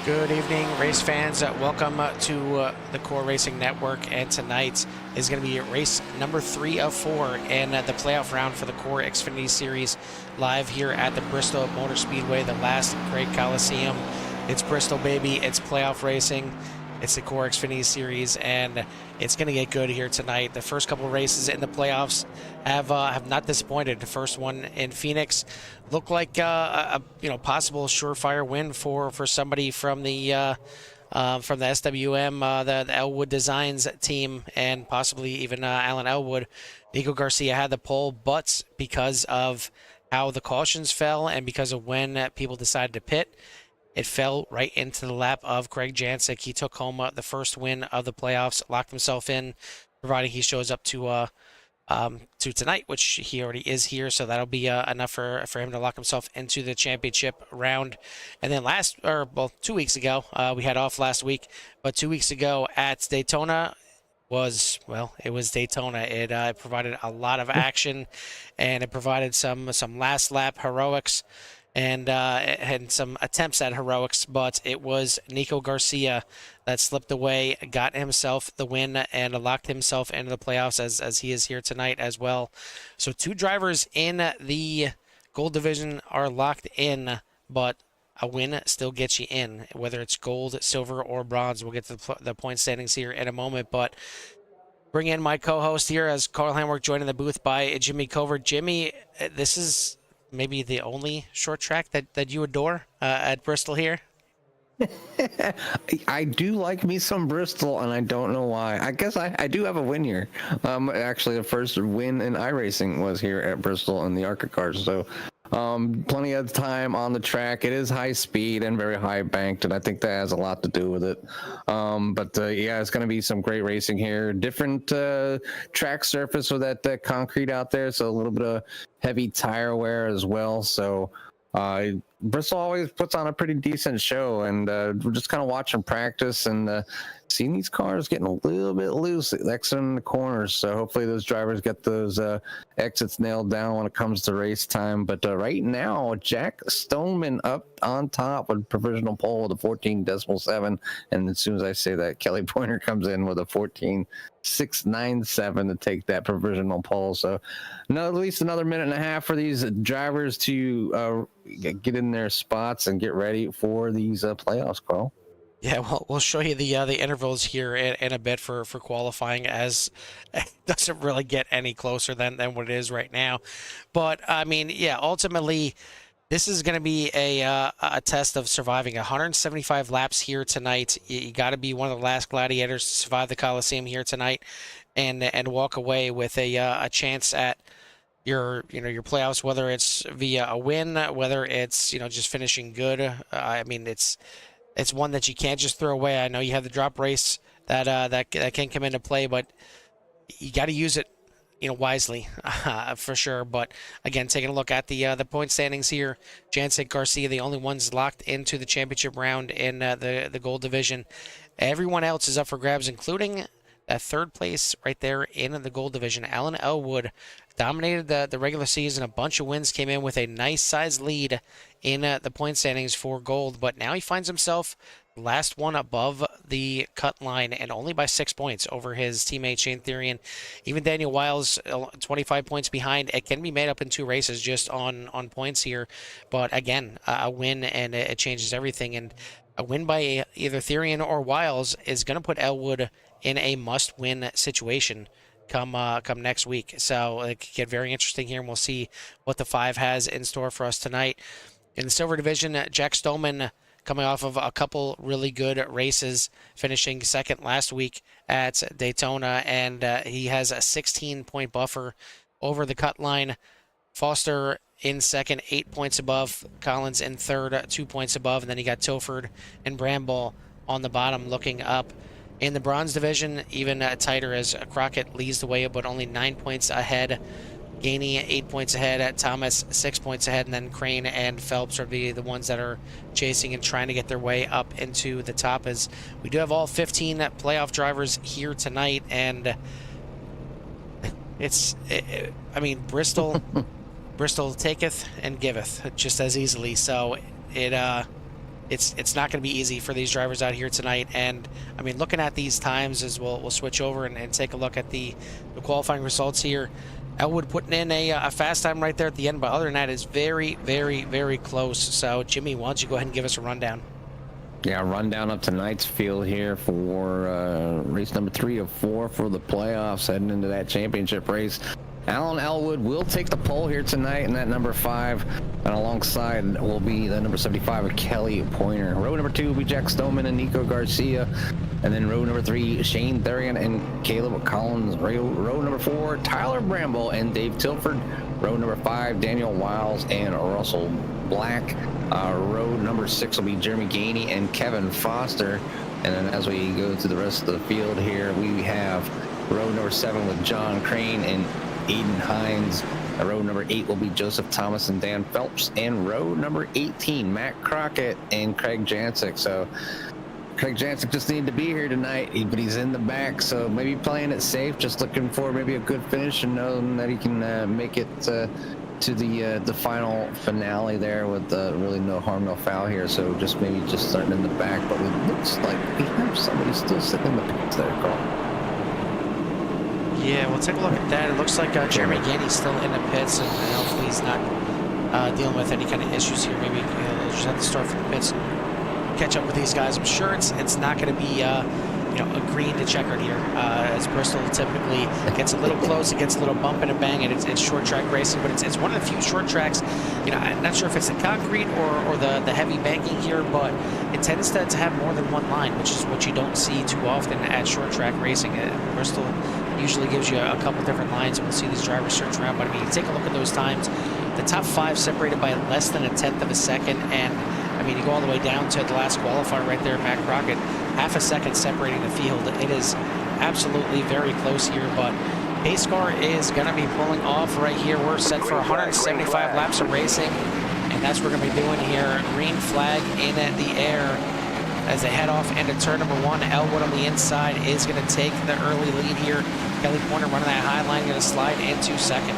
Good evening, race fans. Welcome to the CORE Racing Network, and tonight is going to be race number 3 of 4 in the playoff round for the CORE Xfinity Series, live here at the Bristol Motor Speedway, the last great Coliseum. It's Bristol, baby. It's playoff racing. It's the CORE Xfinity Series, and it's going to get good here tonight. The first couple races in the playoffs have not disappointed. The first one in Phoenix looked like a possible surefire win for somebody from the SWM, the Elwood Designs team, and possibly even Alan Elwood. Niiko Garcia had the pole, but because of how the cautions fell and because of when people decided to pit, it fell right into the lap of Craig Janczak. He took home the first win of the playoffs, locked himself in, providing he shows up to tonight, which he already is here. So that'll be enough for him to lock himself into the championship round. And then 2 weeks ago, we had off last week, but 2 weeks ago at Daytona, it was Daytona. It provided a lot of action, and it provided some last lap heroics and some attempts at heroics, but it was Niiko Garcia that slipped away, got himself the win, and locked himself into the playoffs as he is here tonight as well. So 2 drivers in the gold division are locked in, but a win still gets you in, whether it's gold, silver, or bronze. We'll get to the point standings here in a moment, but bring in my co-host here as Carl Hamwork, joined in the booth by Jimmy Covert. Jimmy, this is maybe the only short track that you adore at Bristol here? I do like me some Bristol, and I don't know why. I guess I do have a win here. Actually, the first win in iRacing was here at Bristol in the ARCA cars. So plenty of time on the track. It is high speed and very high banked, and I think that has a lot to do with it. Yeah, it's going to be some great racing here. Different track surface with that concrete out there, so a little bit of heavy tire wear as well. So Bristol always puts on a pretty decent show, and we're just kind of watching practice and seeing these cars getting a little bit loose exiting the corners. So hopefully those drivers get those exits nailed down when it comes to race time. But right now, Jack Stoneman up on top with provisional pole with a 14.7, and as soon as I say that, Kelly Pointer comes in with a 14.697 to take that provisional pole. So at least another minute and a half for these drivers to get in their spots and get ready for these playoffs, Carl. Yeah, well, we'll show you the intervals here in a bit for qualifying, as it doesn't really get any closer than what it is right now. But I mean, yeah, ultimately, this is going to be a test of surviving 175 laps here tonight. You got to be one of the last gladiators to survive the Coliseum here tonight, and walk away with a chance at your playoffs, whether it's via a win, whether it's just finishing good. I mean, it's one that you can't just throw away. I know you have the drop race that can come into play, but you got to use it wisely for sure. But again, taking a look at the point standings here, Janczak, Garcia, the only ones locked into the championship round in the gold division. Everyone else is up for grabs, including that third place right there in the gold division. Alan Elwood dominated the regular season. A bunch of wins came in with a nice size lead in the point standings for gold, but now he finds himself last one above the cut line, and only by 6 points over his teammate Shayne Therrien. Even Daniel Wiles 25 points behind. It can be made up in 2 races just on points here, but again, a win and it changes everything. And a win by either Therrien or Wiles is going to put Elwood in a must-win situation come next week. So it could get very interesting here, and we'll see what the 5 has in store for us tonight. In the silver division, Jack Stoneman, coming off of a couple really good races, finishing second last week at Daytona, and he has a 16-point buffer over the cut line. Foster in second, 8 points above. Collins in third, 2 points above. And then you got Tilford and Bramble on the bottom looking up. In the bronze division, even tighter, as Crockett leads the way, but only 9 points ahead. Gainey 8 points ahead, Thomas 6 points ahead, and then Crain and Phelps are the ones that are chasing and trying to get their way up into the top, as we do have all 15 playoff drivers here tonight. And I mean, Bristol taketh and giveth just as easily. So it it's not going to be easy for these drivers out here tonight. And I mean, looking at these times as we'll switch over and take a look at the qualifying results here. Elwood putting in a fast time right there at the end, but other than that, it's very, very, very close. So, Jimmy, why don't you go ahead and give us a rundown? Yeah, rundown of tonight's field here for race number 3 of 4 for the playoffs, heading into that championship race. Alan Elwood will take the pole here tonight in that number 5, and alongside will be the number 75 of Kelly Pointer. Row number 2 will be Jack Stoneman and Niiko Garcia, and then row number 3, Shayne Therrien and Kaleb Collins. Row number 4, Tyler Bramble and Dave Tilford. Row number 5, Daniel Wiles and Russell Black. Row number 6 will be Jeremy Gainey and Kevin Foster. And then as we go to the rest of the field here, we have row number 7 with Jon Crain and Aiden Hines. Row number 8 will be Joseph Thomas and Dan Phelps. And row number 18, Matt Crockett and Craig Janczak. So Craig Janczak just needed to be here tonight, but he's in the back, so maybe playing it safe, just looking for maybe a good finish and knowing that he can make it to the final finale there with really no harm, no foul here. So just maybe just starting in the back, but it looks like we have somebody still sitting in the pits there, Carl. Yeah, we'll take a look at that. It looks like Jeremy Gainey's still in the pits, and hopefully he's not dealing with any kind of issues here. Maybe he'll just have to start from the pits and catch up with these guys. I'm sure it's not going to be a green to checkered here, as Bristol typically gets a little close, it gets a little bump and a bang, and it's short track racing, but it's one of the few short tracks. I'm not sure if it's the concrete or the heavy banking here, but it tends to have more than one line, which is what you don't see too often at short track racing. Bristol usually gives you a couple different lines, and we'll see these drivers search around. But I mean, you take a look at those times. The top 5 separated by less than 1/10 of a second, and I mean, you go all the way down to the last qualifier right there, Matt Crockett, half a second separating the field. It is absolutely very close here, but pace car is going to be pulling off right here. We're set for 175 laps of racing, and that's what we're going to be doing here. Green flag in the air as they head off into turn number 1. Elwood on the inside is going to take the early lead here. Kelly Pointer running that high line, going to slide into second.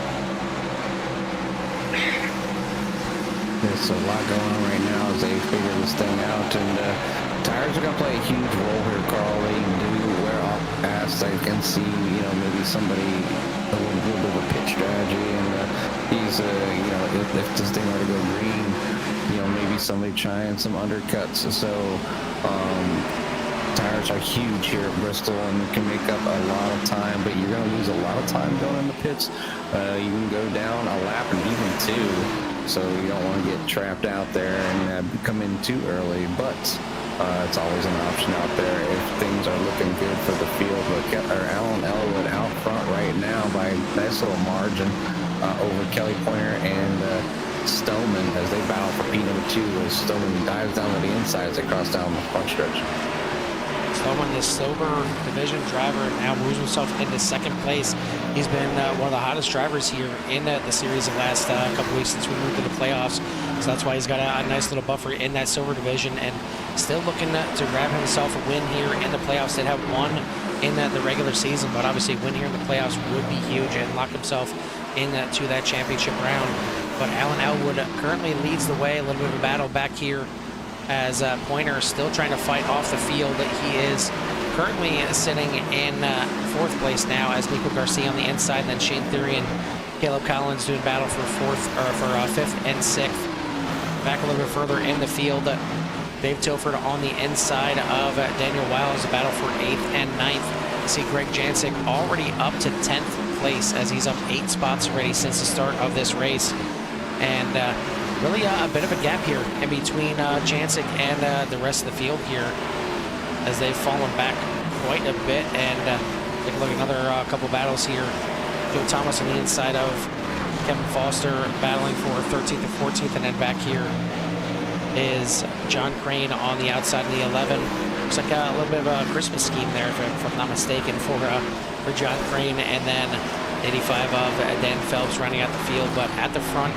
There's a lot going on right now as they figure this thing out, and tires are going to play a huge role here, Carl. They do wear off fast. I can see, maybe somebody a little bit of a pitch strategy, and he's, if this thing were to go green, maybe somebody trying some undercuts. So tires are huge here at Bristol and can make up a lot of time, but you're going to lose a lot of time going in the pits. You can go down a lap and even 2. So you don't want to get trapped out there and come in too early, but it's always an option out there if things are looking good for the field. But Alan Elwood out front right now by a nice little margin over Kelly Pointer and Stoneman as they battle for P2 as Stoneman dives down to the inside as they cross down the front stretch. Stoneman, the silver division driver, now moves himself into second place. He's been one of the hottest drivers here in the series the last couple weeks since we moved to the playoffs. So that's why he's got a nice little buffer in that silver division, and still looking to grab himself a win here in the playoffs. They'd have won in the regular season, but obviously a win here in the playoffs would be huge and lock himself into that championship round. But Alan Elwood currently leads the way. A little bit of a battle back here as Pointer is still trying to fight off the field. He is currently sitting in 4th place now as Niiko Garcia on the inside, and then Shayne Therrien, Kaleb Collins doing battle for 5th and 6th. Back a little bit further in the field, Dave Tilford on the inside of Daniel Wiles, a battle for 8th and 9th. You see Greg Janczak already up to 10th place as he's up 8 spots already since the start of this race. And really a bit of a gap here in between Janczak and the rest of the field here as they've fallen back quite a bit. And take a look at another couple battles here. Joe Thomas on the inside of Kevin Foster battling for 13th and 14th, and then back here is Jon Crain on the outside of the 11. Looks like a little bit of a Christmas scheme there, if I'm not mistaken, for Jon Crain, and then 85 of Dan Phelps running out the field. But at the front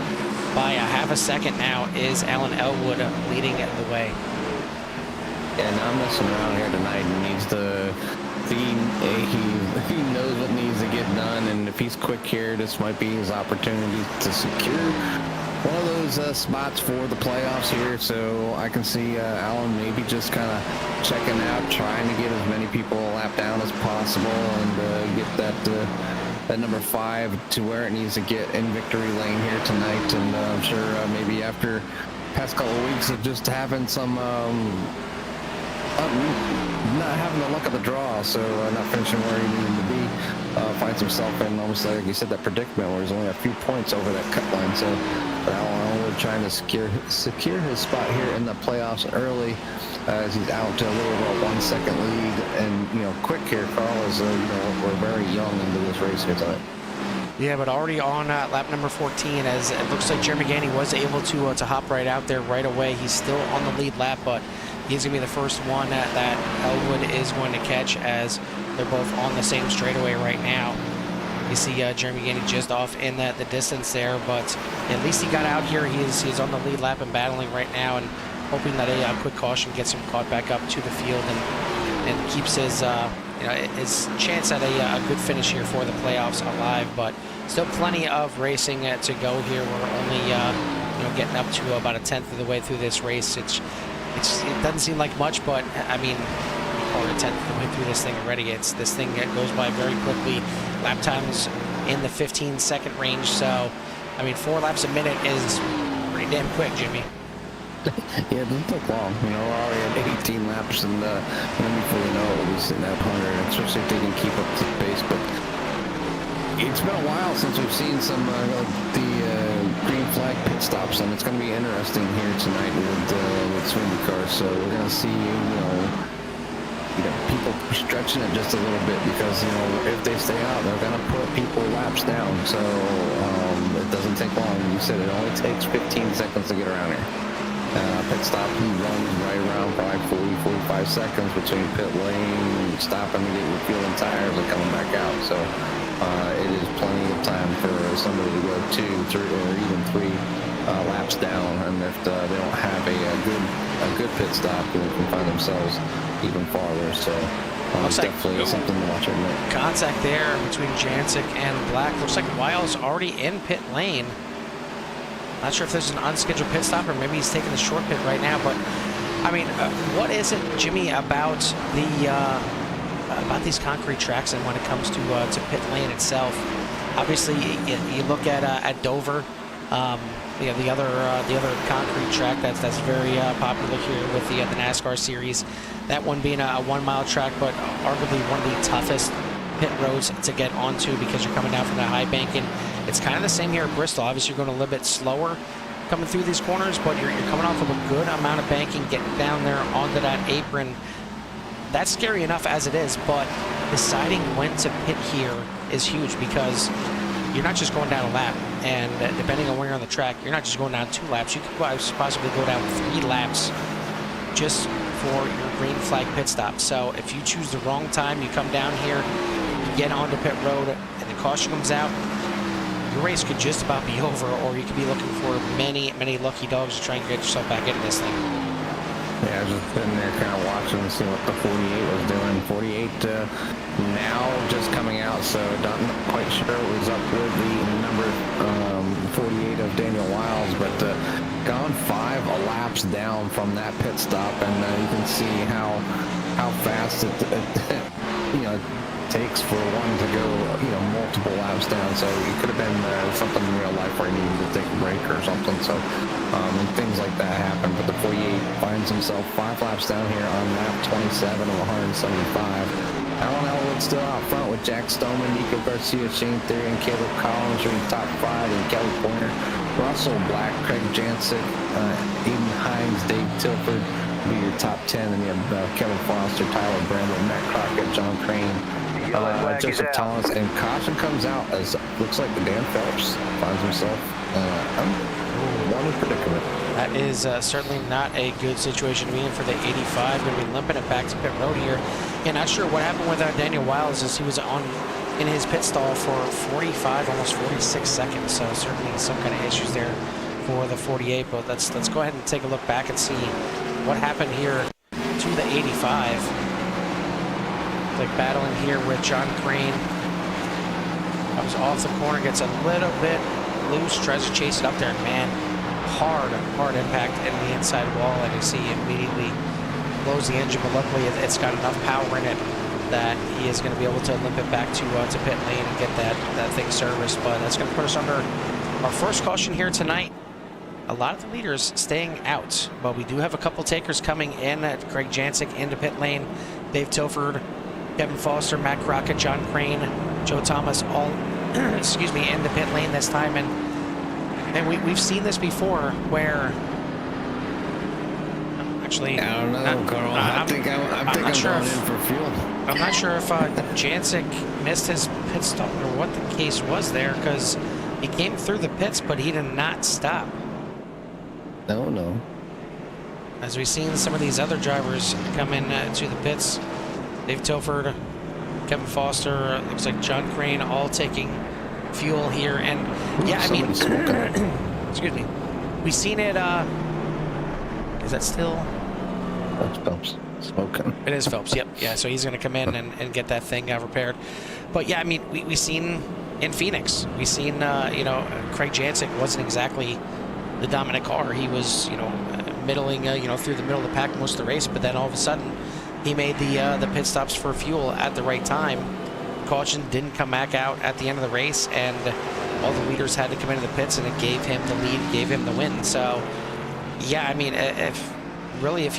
by a half a second now is Alan Elwood leading the way. Yeah, not messing around here tonight. He needs to. He knows what needs to get done, and if he's quick here, this might be his opportunity to secure one of those spots for the playoffs here, so I can see Alan maybe just kind of checking out, trying to get as many people a lap down as possible, and get that number 5 to where it needs to get in victory lane here tonight. And I'm sure maybe after past couple of weeks of just having some not having the luck of the draw, so not finishing where he needed to be, finds himself in almost like you said, that predicament where he's only a few points over that cut line. So Elwood trying to secure his spot here in the playoffs early, as he's out to a little over a 1 second lead. And quick here, Carl, is we're very young into this race here tonight. Yeah, but already on lap number 14, as it looks like Jeremy Gainey was able to hop right out there right away. He's still on the lead lap, but he's going to be the first one that Elwood is going to catch, as they're both on the same straightaway right now. You see Jeremy Gainey just off in the distance there, but at least he got out here. He's on the lead lap and battling right now, and hoping that a quick caution gets him caught back up to the field and keeps his his chance at a good finish here for the playoffs alive. But still plenty of racing to go here. We're only getting up to about a tenth of the way through this race. It doesn't seem like much, but I mean, we're a tenth of the way through this thing already. This thing goes by very quickly. Lap times in the 15-second range, so I mean 4 laps a minute is pretty damn quick, Jimmy. Yeah, it doesn't take long. We're already at 18 laps, and then before you know it, we'll be sitting at 100, especially if they can keep up the pace. But it's been a while since we've seen some the green flag pit stops, and it's going to be interesting here tonight with Xfinity cars. So we're going to see people stretching it just a little bit, because if they stay out, they're going to put people laps down. So it doesn't take long. You said it only takes 15 seconds to get around here. Pit stop runs right around probably 40-45 seconds between pit lane, stopping to get refueling tires, and coming back out. So it is plenty of time for somebody to go 2, 3, or even 3 laps down. And if they don't have a good pit stop, they can find themselves even farther. So definitely something to watch out. Contact there between Janczak and Black. Looks like Wiles already in pit lane. Not sure if there's an unscheduled pit stop, or maybe he's taking the short pit right now. But I mean, what is it, Jimmy, about these concrete tracks, and when it comes to pit lane itself? Obviously, you look at Dover, the other concrete track that's very popular here with the NASCAR series. That one being a 1 mile track, but arguably one of the toughest pit roads to get onto, because you're coming down from that high banking. It's kind of the same here at Bristol. Obviously, you're going a little bit slower coming through these corners, but you're coming off of a good amount of banking, getting down there onto that apron. That's scary enough as it is, but deciding when to pit here is huge, because you're not just going down a lap, and depending on where you're on the track, you're not just going down 2 laps. You could possibly go down 3 laps just for your green flag pit stop. So if you choose the wrong time, you come down here, you get onto pit road, and the caution comes out, your race could just about be over, or you could be looking for many lucky dogs to try and get yourself back into this thing. Yeah, I've just been there kind of watching and seeing what the 48 was doing. 48 now just coming out, so not quite sure it was up with the number 48 of Daniel Wiles, but gone 5 laps down from that pit stop, and you can see how fast it takes for one to go multiple laps down. So it could have been something in real life where he needed to take a break or something. So and things like that happen. But the 48 finds himself 5 laps down here on lap 27 of 175. Alan Elwood still out front with Jack Stoneman, Niiko, Garcia, Shayne Therrien, Kaleb Collins are in top 5, and Kelly Pointer, Russell Black, Craig Janczak, Aiden Hines, Dave Tilford will be your top 10, and you have Kevin Foster, Tyler Bramble, Matt Crockett, Jon Crain, Joseph Thomas, and caution comes out as looks like the Dan Phelps finds himself one predicament. That is certainly not a good situation to be in for the 85. Going to be limping it back to pit road here. Yeah, not sure what happened with Daniel Wiles, as he was in his pit stall for 45, almost 46 seconds. So certainly some kind of issues there for the 48. But let's go ahead and take a look back and see what happened here to the 85. Like battling here with Jon Crain. Comes off the corner, gets a little bit loose, tries to chase it up there, and man, hard impact in the inside wall, and you see immediately blows the engine, but luckily it's got enough power in it that he is going to be able to limp it back to pit lane and get that thing serviced. But that's going to put us under our first caution here tonight. A lot of the leaders staying out, but we do have a couple takers coming in. Craig Janczak into pit lane, Dave Tilford, Kevin Foster, Matt Crockett, Jon Crain, Joe Thomas, all excuse me, into pit lane this time. And we've seen this before where actually I don't know, Carl. I think I'm going in for fuel. I'm not sure if Janczak missed his pit stop or what the case was there, because he came through the pits, but he did not stop. No. As we've seen some of these other drivers come in to the pits, Dave Tilford, Kevin Foster, looks like Jon Crain, all taking fuel here. And yeah, I mean, excuse me, we've seen it. Is that still? That's Phelps smoking. It is Phelps. Yep. Yeah. So he's going to come in and get that thing repaired. But yeah, I mean, we've seen in Phoenix, we've seen Craig Janczak wasn't exactly the dominant car. He was, middling, through the middle of the pack most of the race, but then all of a sudden he made the pit stops for fuel at the right time. Caution didn't come back out at the end of the race, and all the leaders had to come into the pits, and it gave him the lead, gave him the win. So yeah, I mean, if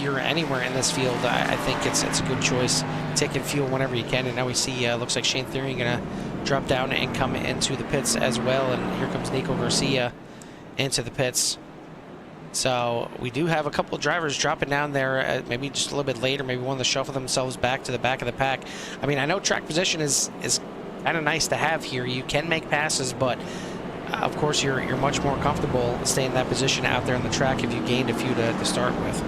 you're anywhere in this field, I think it's a good choice taking fuel whenever you can. And now we see looks like Shayne Therrien gonna drop down and come into the pits as well, and here comes Niiko Garcia into the pits. So we do have a couple of drivers dropping down there, maybe just a little bit later, maybe want to shuffle themselves back to the back of the pack. I mean, I know track position is kind of nice to have here. You can make passes, but of course you're much more comfortable staying in that position out there on the track if you gained a few to start with.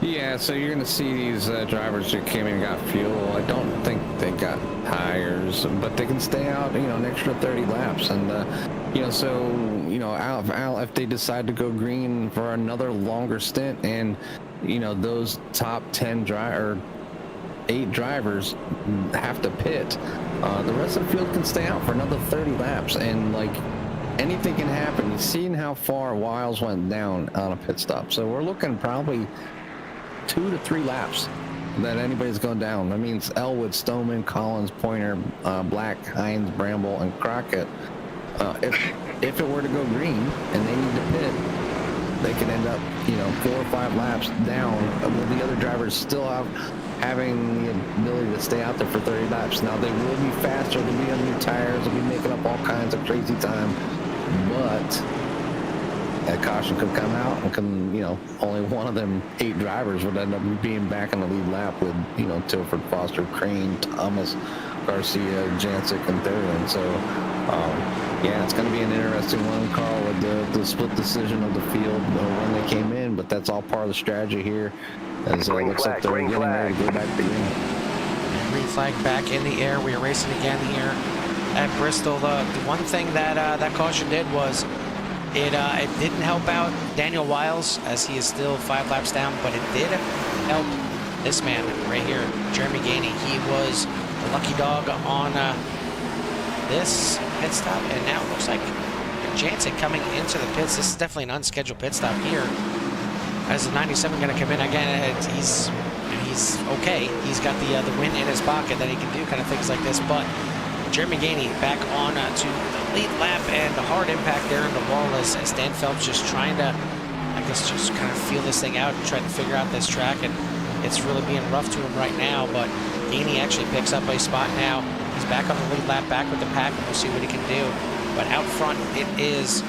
Yeah, so you're going to see these drivers who came in and got fuel. I don't think they got tires, but they can stay out, an extra 30 laps. And, if they decide to go green for another longer stint and, those top 10 or 8 drivers have to pit, the rest of the field can stay out for another 30 laps. And, anything can happen. You've seen how far Wiles went down on a pit stop. So we're looking probably 2 to 3 laps that anybody's going down. That means Elwood, Stoneman, Collins, Pointer, Black, Hines, Bramble, and Crockett. If it were to go green and they need to pit, they could end up, 4 or 5 laps down, with the other drivers still having the ability to stay out there for 30 laps. Now they will be faster, they'll be on new tires, they'll be making up all kinds of crazy time, but that caution could come out and only one of them 8 drivers would end up being back in the lead lap with, Tilford, Foster, Crain, Thomas, Garcia, Janczak, and Therrien. So, yeah, it's going to be an interesting one, Carl, with the split decision of the field when they came in, but that's all part of the strategy here, as it looks like they're getting ready to go back to green. Green flag back in the air. We are racing again here at Bristol. The one thing that caution did was it didn't help out Daniel Wiles, as he is still 5 laps down, but it did help this man right here, Jeremy Gainey. He was a lucky dog on this pit stop, and now it looks like Janczak coming into the pits. This is definitely an unscheduled pit stop here. As the 97 going to come in again, he's okay. He's got the win in his pocket that he can do kind of things like this, but Jeremy Gainey back on to the lead lap, and the hard impact there in the wall as Dan Phelps just trying to, just kind of feel this thing out and try to figure out this track, and it's really being rough to him right now. But Gainey actually picks up a spot now. He's back on the lead lap, back with the pack, and we'll see what he can do. But out front, it is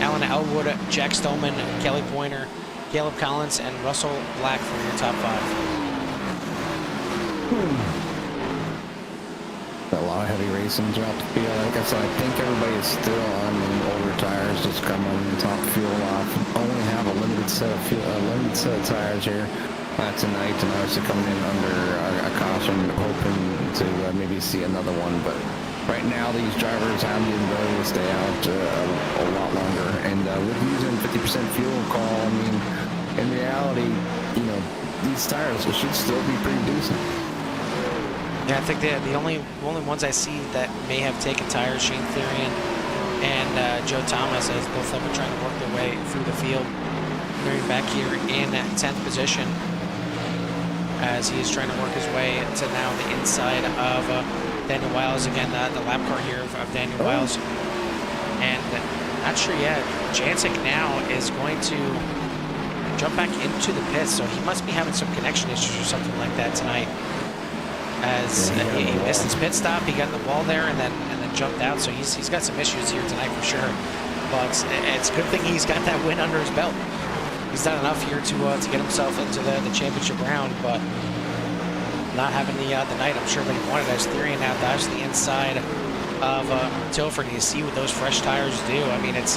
Alan Elwood, Jack Stoneman, Kelly Pointer, Kaleb Collins, and Russell Black from your top 5. A lot of heavy racing throughout the field. Like I said, I think everybody is still on older tires, just coming and top fuel off. Only have a limited set of tires here tonight, and obviously coming in under a caution, hoping to maybe see another one. But right now, these drivers have the ability to stay out a lot longer, and with using 50% fuel, Carl, I mean, in reality, these tires should still be pretty decent. Yeah, I think the only ones I see that may have taken tires, Shayne Therrien and Joe Thomas, as both of them are trying to work their way through the field. They're back here in 10th position, as he is trying to work his way to now the inside of Daniel Wiles. Again, the lap car here of Daniel Wiles. And not sure yet, Janczak now is going to jump back into the pits, so he must be having some connection issues or something like that tonight. As he missed his pit stop, he got in the wall there and then jumped out, so he's got some issues here tonight for sure. But it's a good thing he's got that win under his belt. He's done enough here to get himself into the championship round, but not having the night I'm sure that he wanted. As Therrien now dives to the inside of Tilford, and you see what those fresh tires do. I mean, it's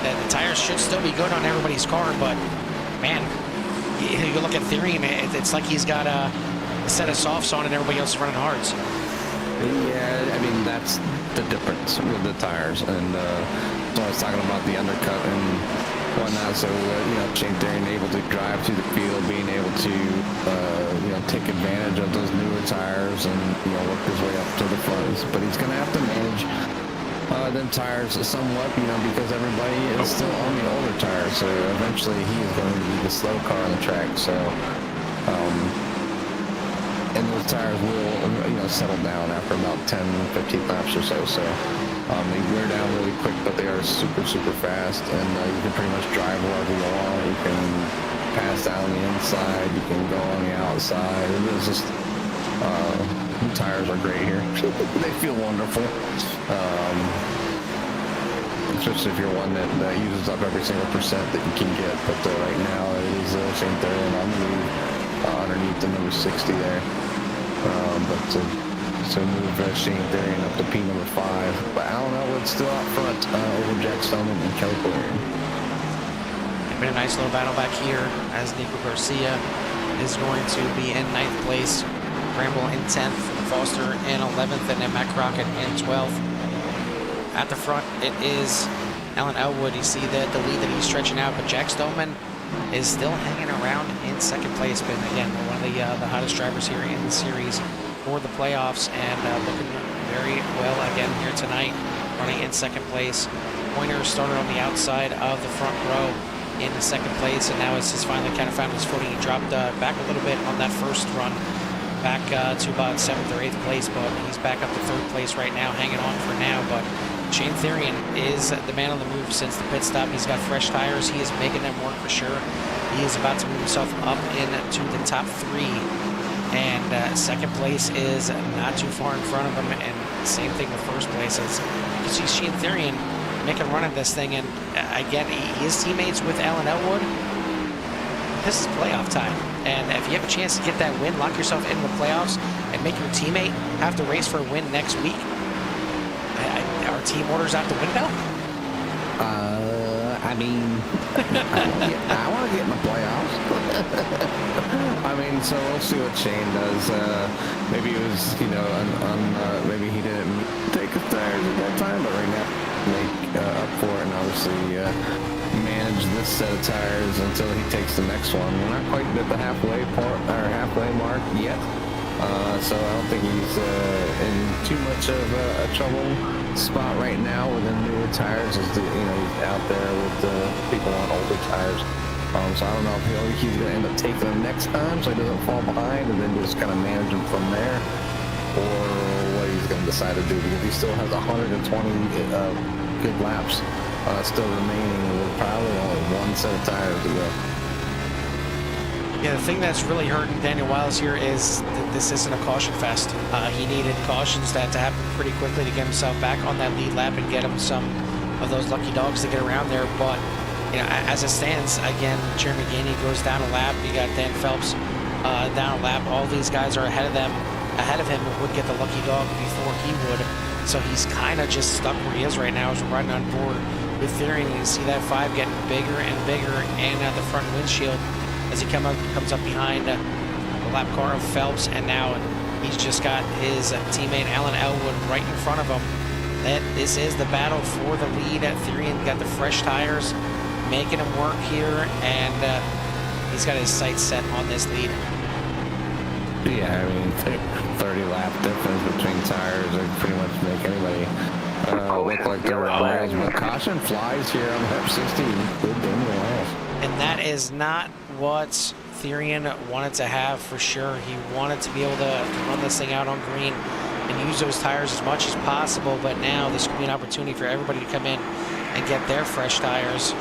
the tires should still be good on everybody's car, but man, you look at Therrien, it's like he's got a set of softs on and everybody else is running hards. Yeah, I mean, that's the difference with the tires. And so I was talking about the undercut and whatnot. So, Shayne Therrien able to drive through the field, being able to, take advantage of those newer tires and, work his way up to the front. But he's going to have to manage them tires somewhat, because everybody is still on the older tires. So eventually he is going to be the slow car on the track. So, and those tires will, settle down after about 10, 15 laps or so. So they wear down really quick, but they are super, super fast, and you can pretty much drive wherever you want. You can pass down the inside, you can go on the outside. It's just, new tires are great here. They feel wonderful. Especially if you're one that uses up every single percent that you can get. But right now it is Shayne Therrien on the lead, underneath the number 60 there. So move Shayne Therrien up to P number 5. But Elwood's still out front over Jack Stoneman and Kaleb Collins. It's been a nice little battle back here, as Niiko Garcia is going to be in 9th place, Bramble in 10th, Foster in 11th, and then Matt Crockett in 12th. At the front, it is Elwood. You see the lead that he's stretching out, but Jack Stoneman is still hanging around in 2nd place. But again, one of the hottest drivers here in the series for the playoffs, and looking very well again here tonight, running in 2nd place. Pointer started on the outside of the front row in the 2nd place, and now it's just finally kind of found his footing. He dropped back a little bit on that first run, back to about 7th or 8th place, but he's back up to 3rd place right now, hanging on for now. But Shayne Therrien is the man on the move since the pit stop. He's got fresh tires. He is making them work for sure. He is about to move himself up into the top 3, and 2nd place is not too far in front of him, and same thing with 1st place. As you can see Shayne Therrien make a run at this thing, and again, he is teammates with Elwood. This is playoff time, and if you have a chance to get that win, lock yourself into the playoffs, and make your teammate have to race for a win next week, are team orders out the window? I mean, I want to get in the playoffs. I mean, so we'll see what Shayne does. Maybe it was, maybe he didn't take his tires at that time, but right now, make up for it, and obviously manage this set of tires until he takes the next one. We're not quite at the halfway mark yet, so I don't think he's in too much of a trouble spot right now with the newer tires. He's out there with the people on older tires. So I don't know if he's going to end up taking them next time so he doesn't fall behind, and then just kind of manage them from there, or what he's going to decide to do, because he still has 120 good laps still remaining with probably only one set of tires to go. Yeah, the thing that's really hurting Daniel Wiles here is that this isn't a caution fest. He needed cautions to happen pretty quickly to get himself back on that lead lap and get him some of those lucky dogs to get around there. But as it stands, again, Jeremy Gainey goes down a lap. You got Dan Phelps down a lap. All these guys are ahead of him would get the lucky dog before he would. So he's kind of just stuck where he is right now as we're riding on board with Therrien. You see that 5 getting bigger and bigger, and the front windshield as he comes up behind the lap car of Phelps, and now he's just got his teammate Elwood right in front of him. This is the battle for the lead. Therrien got the fresh tires, making him work here, and he's got his sights set on this lead. Yeah, I mean, 30 lap difference between tires would pretty much make anybody look like they're on rails, but caution flies here on lap 60. Good Daniel Wiles. And that is not what Therrien wanted to have for sure. He wanted to be able to run this thing out on green and use those tires as much as possible, but now this could be an opportunity for everybody to come in and get their fresh tires,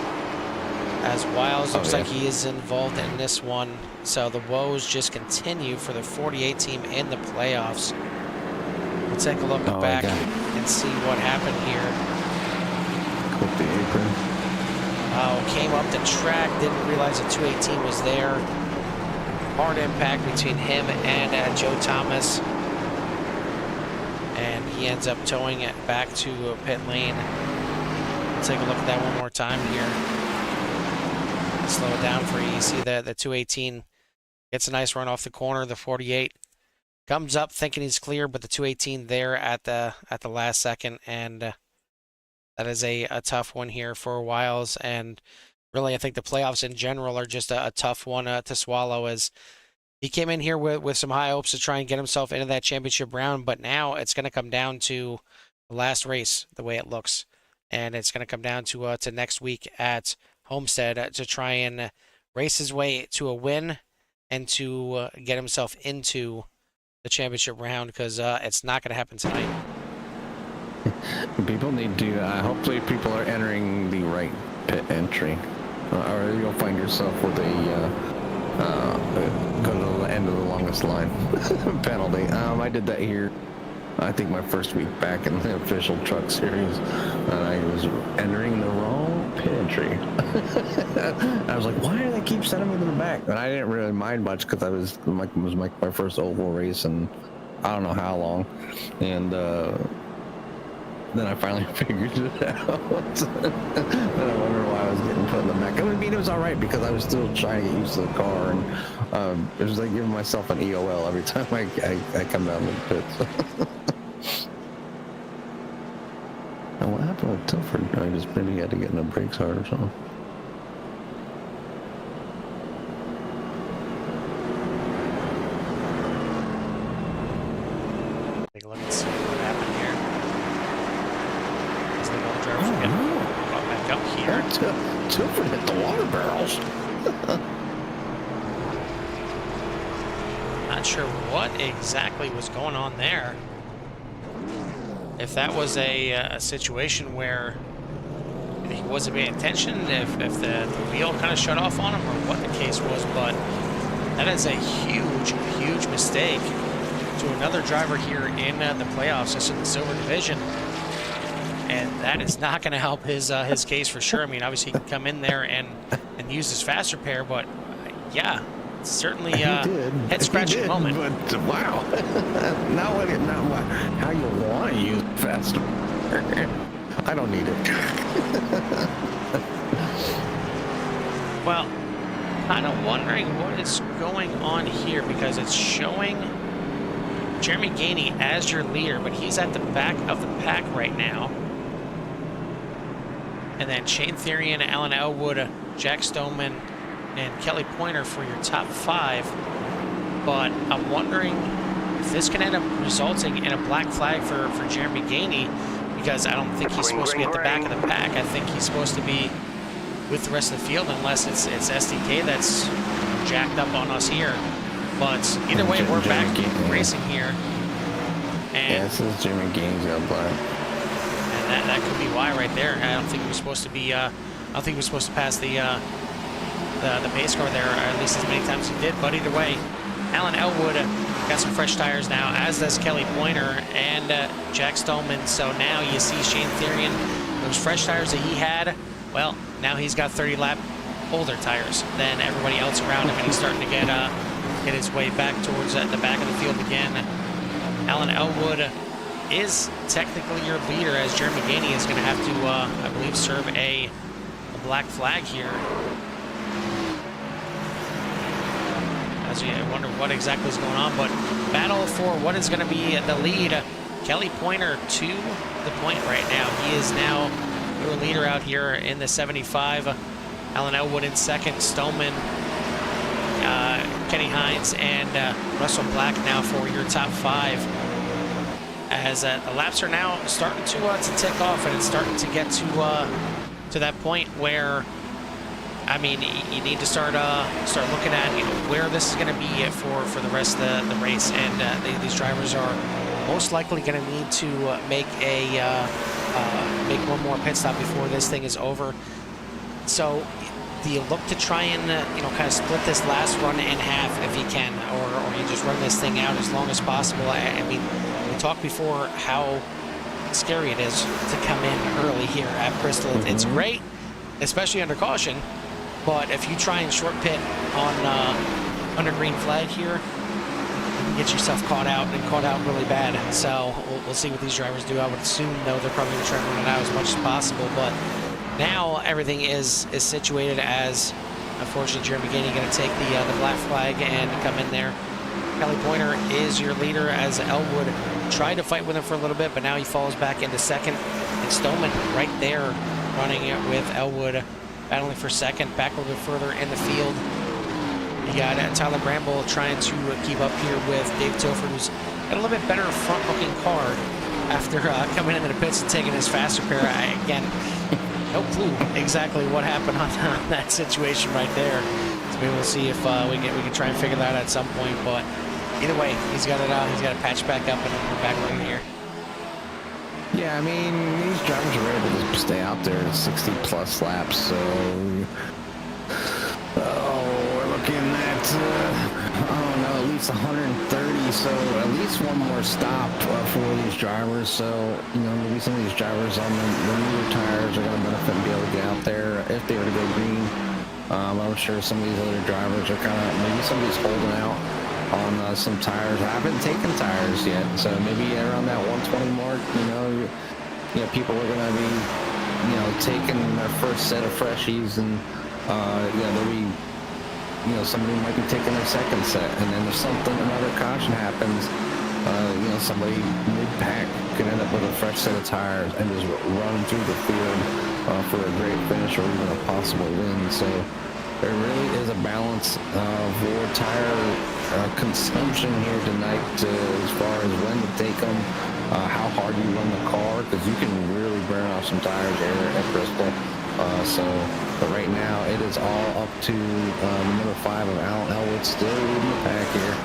as Wiles looks like he is involved in this one. So the woes just continue for the 48 team in the playoffs. We'll take a look back and see what happened here. Clip the apron. Came up the track, didn't realize the 218 was there. Hard impact between him and Joe Thomas. And he ends up towing it back to pit lane. Let's take a look at that one more time here. Slow it down for you. You see that the 218 gets a nice run off the corner. The 48 comes up thinking he's clear, but the 218 there at the last second, and that is a tough one here for Wiles. And really, I think the playoffs in general are just a tough one to swallow, as he came in here with some high hopes to try and get himself into that championship round, but now it's going to come down to the last race, the way it looks. And it's going to come down to next week at Homestead to try and race his way to a win and to get himself into the championship round, because it's not going to happen tonight. People need to, hopefully people are entering the right pit entry, or you'll find yourself with go to the end of the longest line penalty. I did that here, I think my first week back in the official truck series, and I was entering the wrong pit entry. I was like, why do they keep sending me to the back? And I didn't really mind much, because it was my first oval race and I don't know how long. And then I finally figured it out. Then I wondered why I was getting put in the back. I mean, it was all right because I was still trying to get used to the car, and it was like giving myself an EOL every time I come down the pits. Now, what happened with Tilford? I just maybe had to get in the brakes hard or something. Take a look and see what happened here. As the ball drivers are getting brought back up here. Tilford hit the water barrels. Not sure what exactly was going on there. If that was a situation where he wasn't paying attention, if the wheel kind of shut off on him, or what the case was, but that is a huge mistake to another driver here in the playoffs, just in the silver division. And that is not going to help his case for sure. I mean, obviously he can come in there and use his faster pair, but yeah, certainly head scratching moment. But wow, now how you want to use faster? I don't need it. Well, kind of wondering what is going on here, because it's showing Jeremy Gainey as your leader, but he's at the back of the pack right now. And then Shayne Therrien, Alan Elwood, Jack Stoneman, and Kelly Pointer for your top 5. But I'm wondering if this can end up resulting in a black flag for Jeremy Gainey, because I don't think he's supposed to be at the back of the pack. I think he's supposed to be with the rest of the field, unless it's SDK that's jacked up on us here. But either way, we're back racing here. And yeah, this is Jeremy Gainey's got black. And that could be why right there. I don't think he was supposed to be. I don't think he was supposed to pass the pace car there, or at least as many times as he did. But either way, Alan Elwood got some fresh tires now, as does Kelly Pointer and Jack Stoneman. So now you see Shayne Therrien, those fresh tires that he had. Well, now he's got 30-lap older tires than everybody else around him, and he's starting to get his way back towards the back of the field again. Alan Elwood is technically your leader, as Jeremy Gainey is going to have to, I believe, serve a black flag here. As you wonder what exactly is going on, but battle for what is going to be the lead. Kelly Pointer to the point right now. He is now your leader out here in the 75. Alan Elwood in second. Stoneman, Kenny Hines, and Russell Black now for your top 5. as the laps are now starting to tick off, and it's starting to get to that point where, I mean, you need to start looking at where this is going to be for the rest of the race, and these drivers are most likely going to need to make one more pit stop before this thing is over. So, do you look to try and kind of split this last run in half if you can, or you just run this thing out as long as possible? I mean, we talked before how scary it is to come in early here at Bristol. It's great, especially under caution, but if you try and short pit on under green flag here, you can get yourself caught out really bad. So we'll see what these drivers do. I would assume, though, they're probably going to try to run it out as much as possible, but now everything is situated as, unfortunately, Jeremy Gainey going to take the black flag and come in there. Kelly Pointer is your leader, as Elwood tried to fight with him for a little bit, but now he falls back into second. And Stoneman right there running it with Elwood, battling for second, back a little bit further in the field. You got Tyler Bramble trying to keep up here with Dave Tilford, who's got a little bit better front-looking car after coming into the pits and taking his faster pair. Again, no clue exactly what happened on that situation right there. So maybe we'll see if we can try and figure that out at some point. But either way, he's got it out. He's got it patched back up, and we're back running here. Yeah, I mean, these drivers are able to stay out there 60 plus laps, so we're looking at I don't know, at least 130, so at least one more stop for these drivers. So maybe some of these drivers on the newer tires are going to benefit and be able to get out there if they were to go green. I'm sure some of these other drivers are kind of, maybe somebody's holding out on some tires. I haven't taken tires yet, so maybe around that 120 mark, people are going to be, taking their first set of freshies, and they'll be, somebody might be taking their second set, and then if another caution happens, somebody mid-pack could end up with a fresh set of tires and just run through the field for a great finish or even a possible win. So there really is a balance for tire consumption here tonight, as far as when to take them, how hard you run the car, because you can really burn off some tires here at Bristol. But right now it is all up to number 5 of Alan Elwood, still leading the pack here,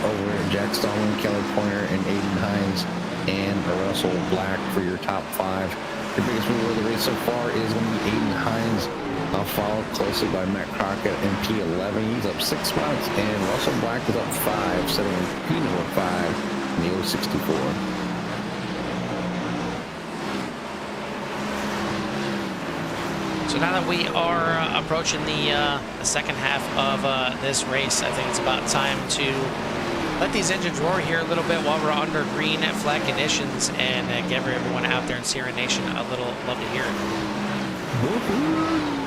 over Jack Stoneman, Kelly Pointer, and Aiden Hines, and Russell Black for your top 5. Your biggest mover of the race so far is going to be Aiden Hines, followed closely by Matt Crockett in P11. He's up 6 spots, and Russell Black is up 5, sitting in P number 5 in the 064. So now that we are approaching the second half of this race, I think it's about time to let these engines roar here a little bit while we're under green flag conditions, and give everyone out there in Sierra Nation a little love to hear it. Woo-hoo.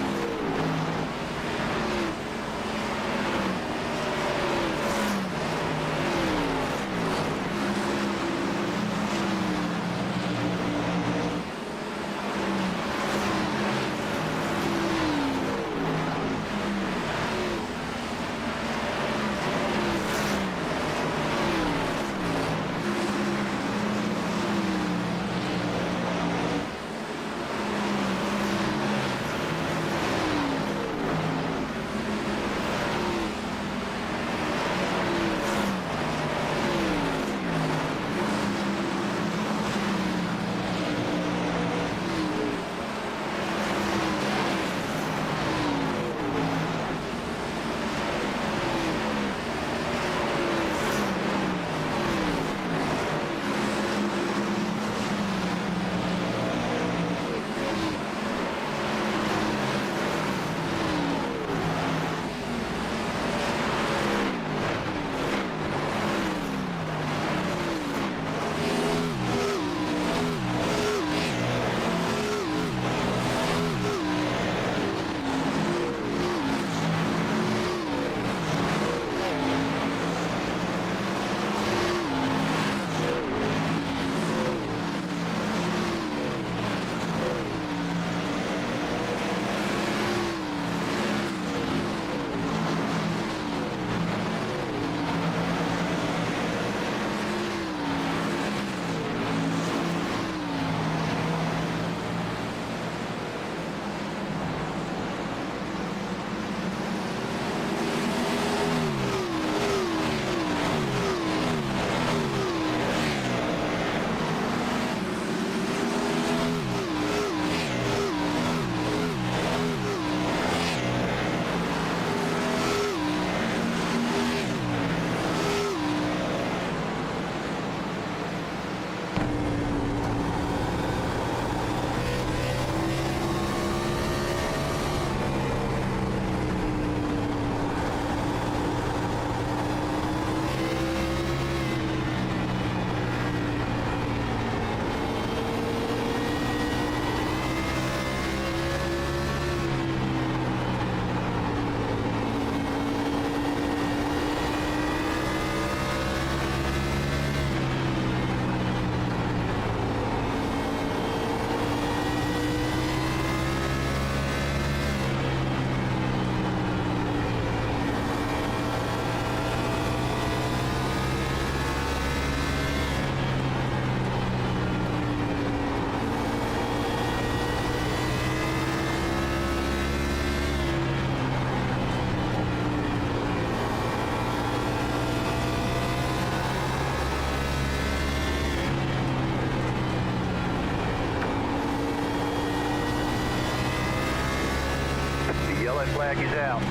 Yellow flag is out.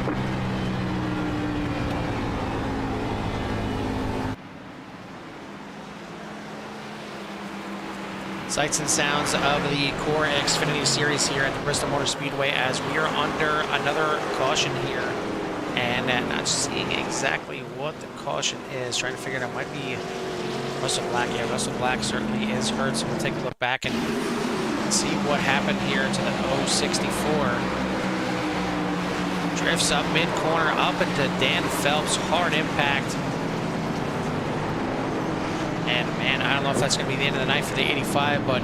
Sights and sounds of the CORE Xfinity Series here at the Bristol Motor Speedway as we are under another caution here. And not seeing exactly what the caution is. Trying to figure it out. Might be Russell Black. Yeah, Russell Black certainly is hurt. So we'll take a look back and see what happened here to the 064. Drifts up mid-corner, up into Dan Phelps. Hard impact. And man, I don't know if that's going to be the end of the night for the 85, but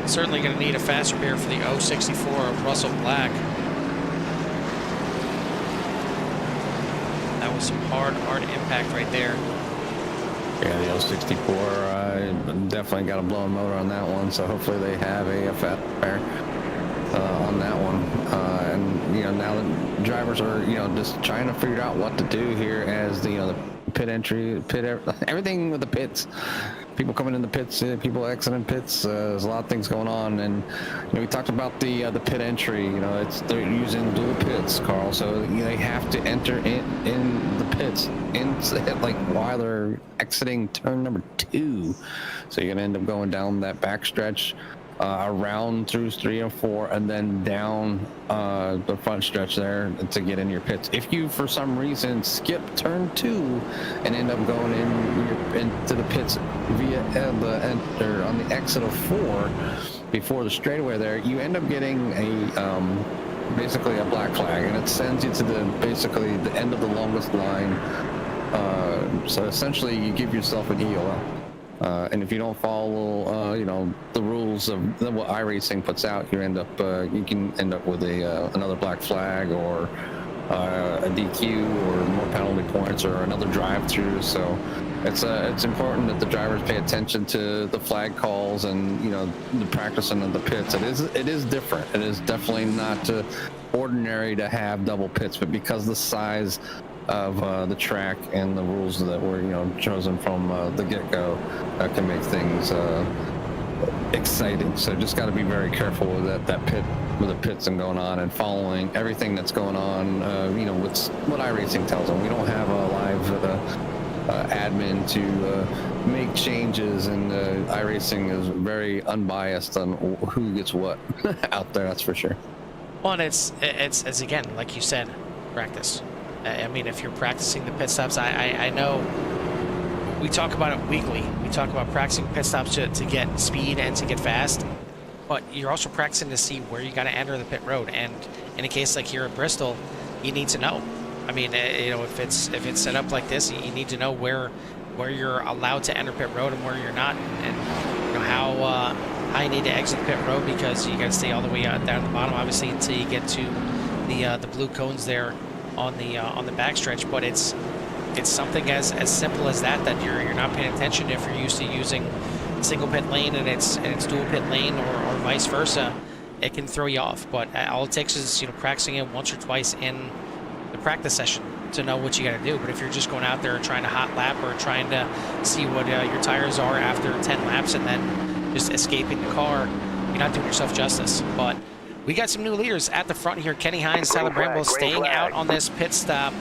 certainly going to need a faster beer for the 064 of Russell Black. That was some hard impact right there. Yeah, the 064 definitely got a blown motor on that one, so hopefully they have a fat tire on that one. And now the drivers are just trying to figure out what to do here as the pit entry, everything with the pits. People coming in the pits, people exiting pits. There's a lot of things going on, and we talked about the pit entry. They're using dual pits, Carl. So they have to enter in the pits like while they're exiting turn number 2. So you're gonna end up going down that back stretch, around through 3 and 4, and then down the front stretch there to get in your pits. If you for some reason skip turn 2 and end up going into the pits via on the exit of 4 before the straightaway there, you end up getting a basically a black flag, and it sends you to basically the end of the longest line. So essentially you give yourself an EOL. And if you don't follow, the rules of what iRacing puts out, you can end up with another black flag or a DQ or more penalty points or another drive-through. So it's important that the drivers pay attention to the flag calls and the practicing of the pits. It is different. It is definitely not ordinary to have double pits, but because the size of the track and the rules that were chosen from the get-go can make things exciting. So just got to be very careful with that pit, with the pits and going on and following everything that's going on. With what iRacing tells them. We don't have a live admin to make changes, and iRacing is very unbiased on who gets what out there. That's for sure. Well, and it's again, like you said, practice. I mean, if you're practicing the pit stops, I know we talk about it weekly. We talk about practicing pit stops to get speed and to get fast, but you're also practicing to see where you got to enter the pit road. And in a case like here at Bristol, you need to know. I mean, if it's set up like this, you need to know where you're allowed to enter pit road and where you're not, and how you need to exit pit road, because you got to stay all the way down at the bottom, obviously, until you get to the blue cones there on the backstretch. But it's something as simple as that you're not paying attention. If you're used to using single pit lane and it's dual pit lane or vice versa, it can throw you off. But all it takes is practicing it once or twice in the practice session to know what you got to do. But if you're just going out there trying to hot lap or trying to see what your tires are after 10 laps and then just escaping the car, you're not doing yourself justice. But we got some new leaders at the front here. Kenny Hines, Tyler Bramble staying out on this pit stop,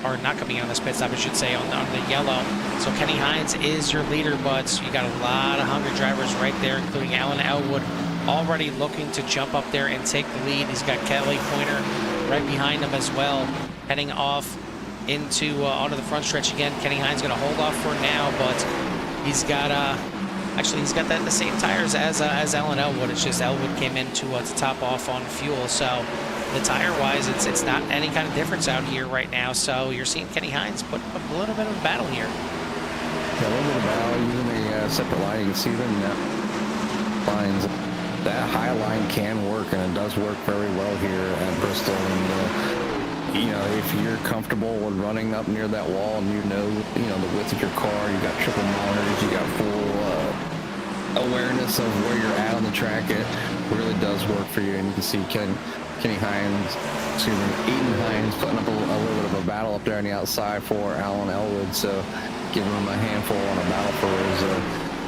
or not coming out on this pit stop, I should say, on the yellow. So Kenny Hines is your leader, but you got a lot of hungry drivers right there, including Alan Elwood, already looking to jump up there and take the lead. He's got Kelly Pointer right behind him as well, heading off onto the front stretch again. Kenny Hines going to hold off for now, but he's got he's got the same tires as Alan Elwood. It's just Elwood came in to top off on fuel. So the tire-wise, it's not any kind of difference out here right now. So you're seeing Kenny Hines put a little bit of a battle here. Yeah, a little bit of battle using a separate line. You can see them lines. That high line can work, and it does work very well here at Bristol. And if you're comfortable with running up near that wall, and the width of your car, you got triple monitors, you got full awareness of where you're at on the track, it really does work for you. And you can see Eden Hines putting up a little bit of a battle up there on the outside for Alan Elwood, so giving him a handful on a battle for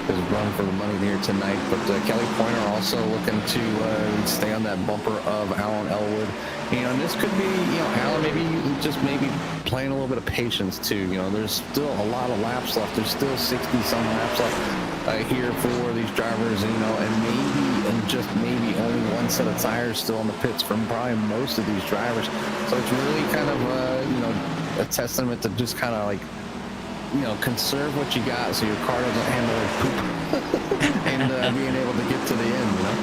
his run for the money here tonight. But Kelly Pointer also looking to stay on that bumper of Alan Elwood. You know, and this could be, you know, Alan maybe playing a little bit of patience too. You know, there's still a lot of laps left. There's still 60-some laps left here for these drivers. You know, and just maybe only one set of tires still on the pits from probably most of these drivers. So it's really kind of you know, a testament to just kind of like, you know, conserve what you got so your car doesn't handle like poop and being able to get to the end, you know.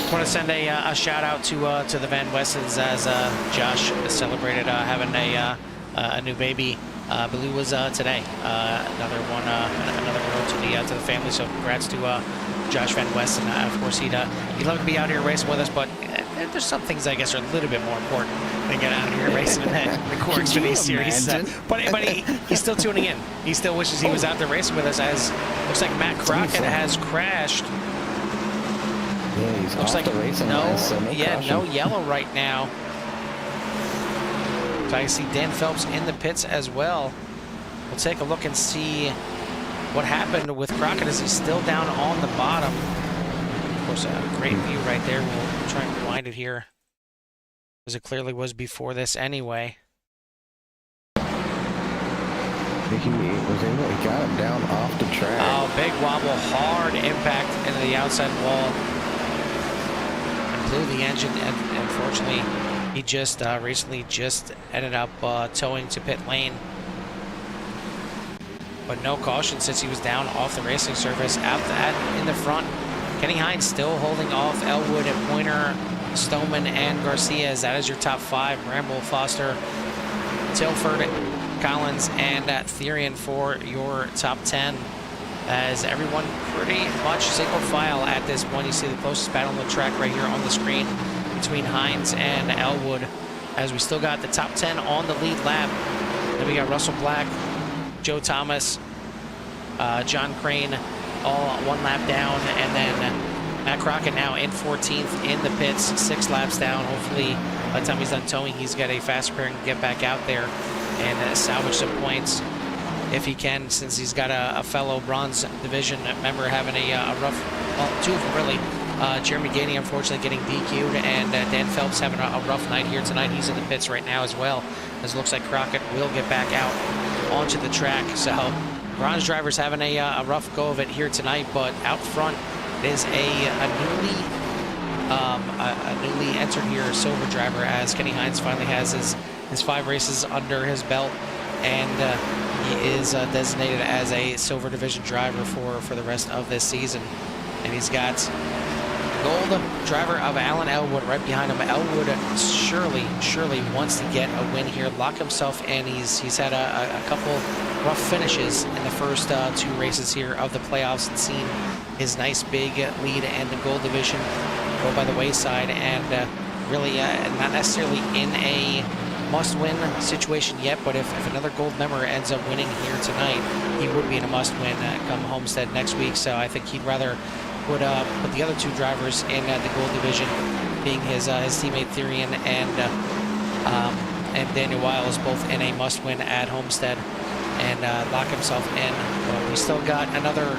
I want to send a shout out to the Van Wessens as Josh celebrated having a new baby. I believe it was today. Another one, another road to the family. So congrats to Josh Van Westen. Of course, he'd love to be out here racing with us, but there's some things I guess are a little bit more important than getting out here racing in the CORE Xfinity Series. But he's still tuning in. He still wishes he was out there racing with us. As looks like Matt Crockett has crashed. Yeah, he's looks off like the racing line, so no caution. No yellow right now. So I see Dan Phelps in the pits as well. We'll take a look and see what happened with Crockett as he's still down on the bottom. Of course, a great view right there. We'll try and rewind it here, as it clearly was before this anyway. He got him down off the track. Oh, big wobble, hard impact into the outside wall. And blew the engine, and unfortunately, he just recently just ended up towing to pit lane. But no caution since he was down off the racing surface. In the front, Kenny Hines still holding off Elwood and Pointer, Stoneman, and Garcia. That is your top five. Bramble, Foster, Tilford, Collins, and Therrien for your top 10. As everyone pretty much single file at this point. You see the closest battle on the track right here on the screen between Hines and Elwood. As we still got the top 10 on the lead lap. Then we got Russell Black, Joe Thomas, Jon Crain, all one lap down, and then Matt Crockett now in 14th in the pits, 6 laps down. Hopefully, by the time he's done towing, he's got a fast repair and can get back out there and salvage some points if he can, since he's got a fellow Bronze Division member having a rough, well, two of them really. Jeremy Gainey, unfortunately, getting DQ'd, and Dan Phelps having a rough night here tonight. He's in the pits right now as well, as it looks like Crockett will get back out onto the track. So bronze drivers having a rough go of it here tonight, but out front is a newly entered here silver driver, as Kenny Hines finally has his 5 races under his belt, and he is designated as a silver division driver for the rest of this season. And he's got gold driver of Alan Elwood right behind him. Elwood surely wants to get a win here, lock himself in. He's had a couple rough finishes in the first 2 races here of the playoffs, and seen his nice big lead and the gold division go by the wayside, and really not necessarily in a must-win situation yet, but if another gold member ends up winning here tonight, he would be in a must-win come Homestead next week. So I think he'd rather put the other 2 drivers in the gold division, being his teammate Therrien and Daniel Wiles, both in a must-win at Homestead, and lock himself in. But we still got another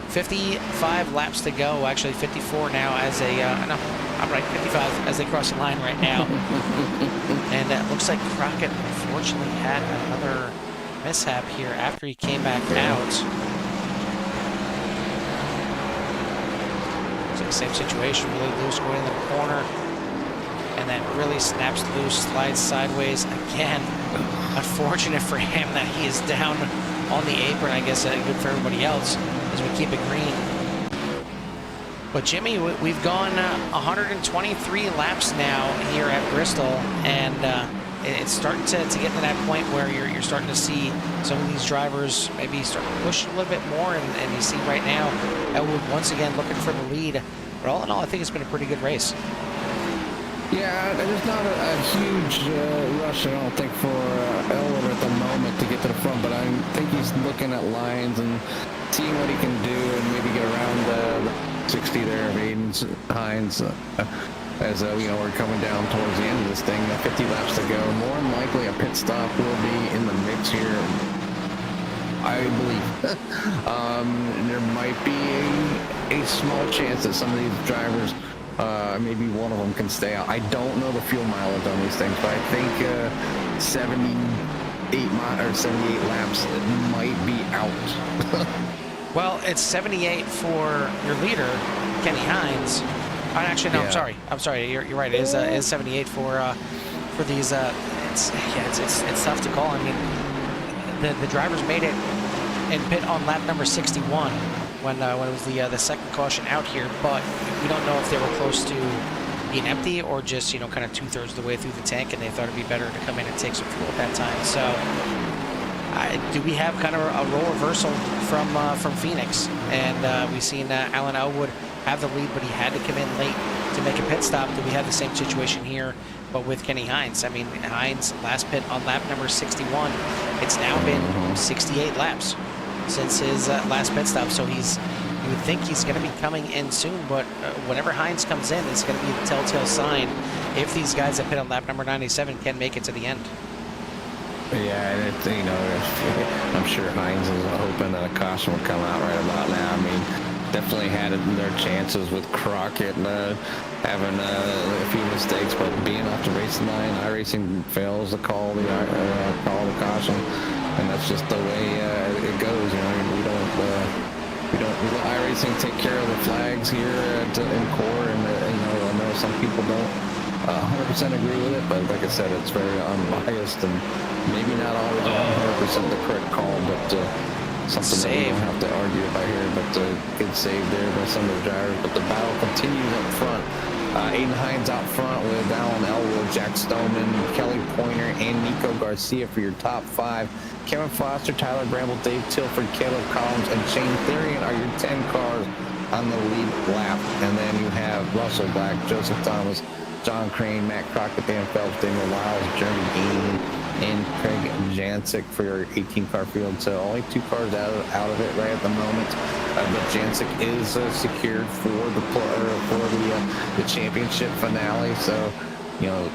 55 laps to go, actually 54 now, as no, I'm right, 55 as they cross the line right now. And it looks like Crockett unfortunately had another mishap here after he came back out. It's like the same situation, really loose going in the corner, and then really snaps loose, slides sideways again. Unfortunate for him that he is down on the apron. I guess good for everybody else as we keep it green. But Jimmy, we've gone 123 laps now here at Bristol, and it's starting to get to that point where you're starting to see some of these drivers maybe start to push a little bit more, and you see right now Elwood once again looking for the lead. But all in all, I think it's been a pretty good race. Yeah, there's not a huge rush, I don't think, for Elwood at the moment to get to the front, but I think he's looking at lines and seeing what he can do and maybe get around the 60 there of Aiden's Hines as you know, we're coming down towards the end of this thing. 50 laps to go. More than likely a pit stop will be in the mix here. I believe. There might be a small chance that some of these drivers, maybe one of them can stay out. I don't know the fuel mileage on these things, but I think 78 laps might be out. Well, it's 78 for your leader, Kenny Hines. Actually, no, Yeah. I'm sorry. You're right. It is 78 for these. It's tough to call. I mean, the drivers made it in pit on lap number 61 when it was the second caution out here, but we don't know if they were close to being empty or just kind of 2/3 of the way through the tank, and they thought it'd be better to come in and take some fuel at that time. So, do we have kind of a role reversal from Phoenix? And we've seen Alan Elwood have the lead, but he had to come in late to make a pit stop. Do we have the same situation here, but with Kenny Hines? I mean, Hines last pit on lap number 61. It's now been 68 laps since his last pit stop, so you would think he's going to be coming in soon, but whenever Hines comes in, it's going to be a telltale sign if these guys that pit on lap number 97 can make it to the end. Yeah, and I'm sure Hines is hoping that a caution will come out right about now. I mean, definitely had their chances with Crockett having a few mistakes, but being off the race line, iRacing fails to call the caution, and that's just the way it goes. We let iRacing take care of the flags here in CORE, and I know some people don't 100% agree with it, but like I said, it's very unbiased and maybe not always 100% the correct call, but something that we don't have to argue about here. But good save there by some of the drivers. But the battle continues up front. Aiden Hines out front with Alan Elwood, Jack Stoneman, Kelly Pointer, and Niiko Garcia for your top 5. Kevin Foster, Tyler Bramble, Dave Tilford, Kaleb Collins, and Shayne Therrien are your 10 cars on the lead lap. And then you have Russell Black, Joseph Thomas, Jon Crain, Matt Crockett, Dan Phelps, Daniel Wiles, Jeremy Gainey, and Craig Janczak for your 18-car field. So only 2 cars out of it right at the moment. But Janczak is secured for the championship finale. So,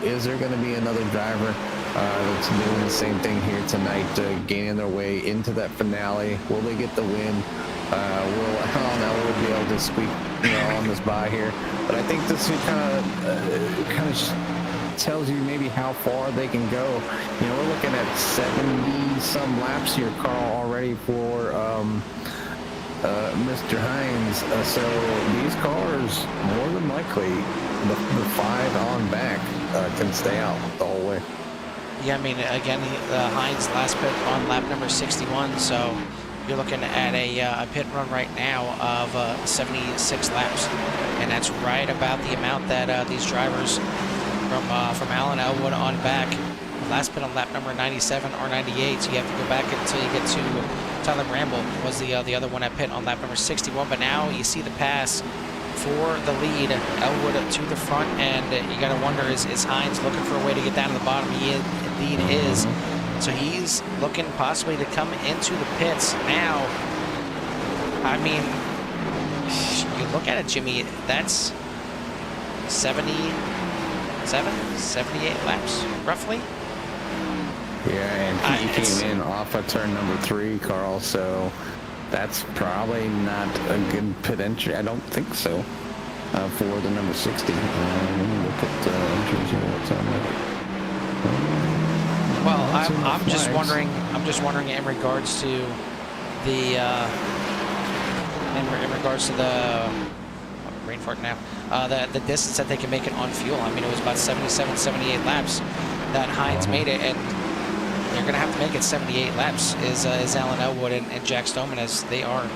is there going to be another driver that's doing the same thing here tonight, gaining their way into that finale? Will they get the win? Will Alan Elwood be able to squeak on this by here? But I think this kind of tells you maybe how far they can go. We're looking at 70 some laps here, Carl, already for Mr. Hines. So these cars, more than likely, the 5 on back can stay out the whole way. Yeah, I mean, again, Hines last pit on lap number 61, so you're looking at a pit run right now of 76 laps, and that's right about the amount that these drivers from Alan Elwood on back, last pit on lap number 97 or 98, so you have to go back until you get to Tyler Bramble was the other one at pit on lap number 61, but now you see the pass for the lead, Elwood to the front, and you got to wonder, is Hines looking for a way to get down to the bottom? He indeed is. So he's looking possibly to come into the pits now. I mean, you look at it, Jimmy, that's 78 laps, roughly. Yeah, and he came in off of turn number 3, Carl, so that's probably not a good pit entry. I don't think so for the number 60. Let me look at the entries here. What's on that? Well, I'm just wondering. I'm just wondering in regards to the in regards to the brain fart now. The distance that they can make it on fuel. I mean, it was about 77, 78 laps that Hines made it, and they're going to have to make it 78 laps. Is Alan Elwood and Jack Stoneman, as they are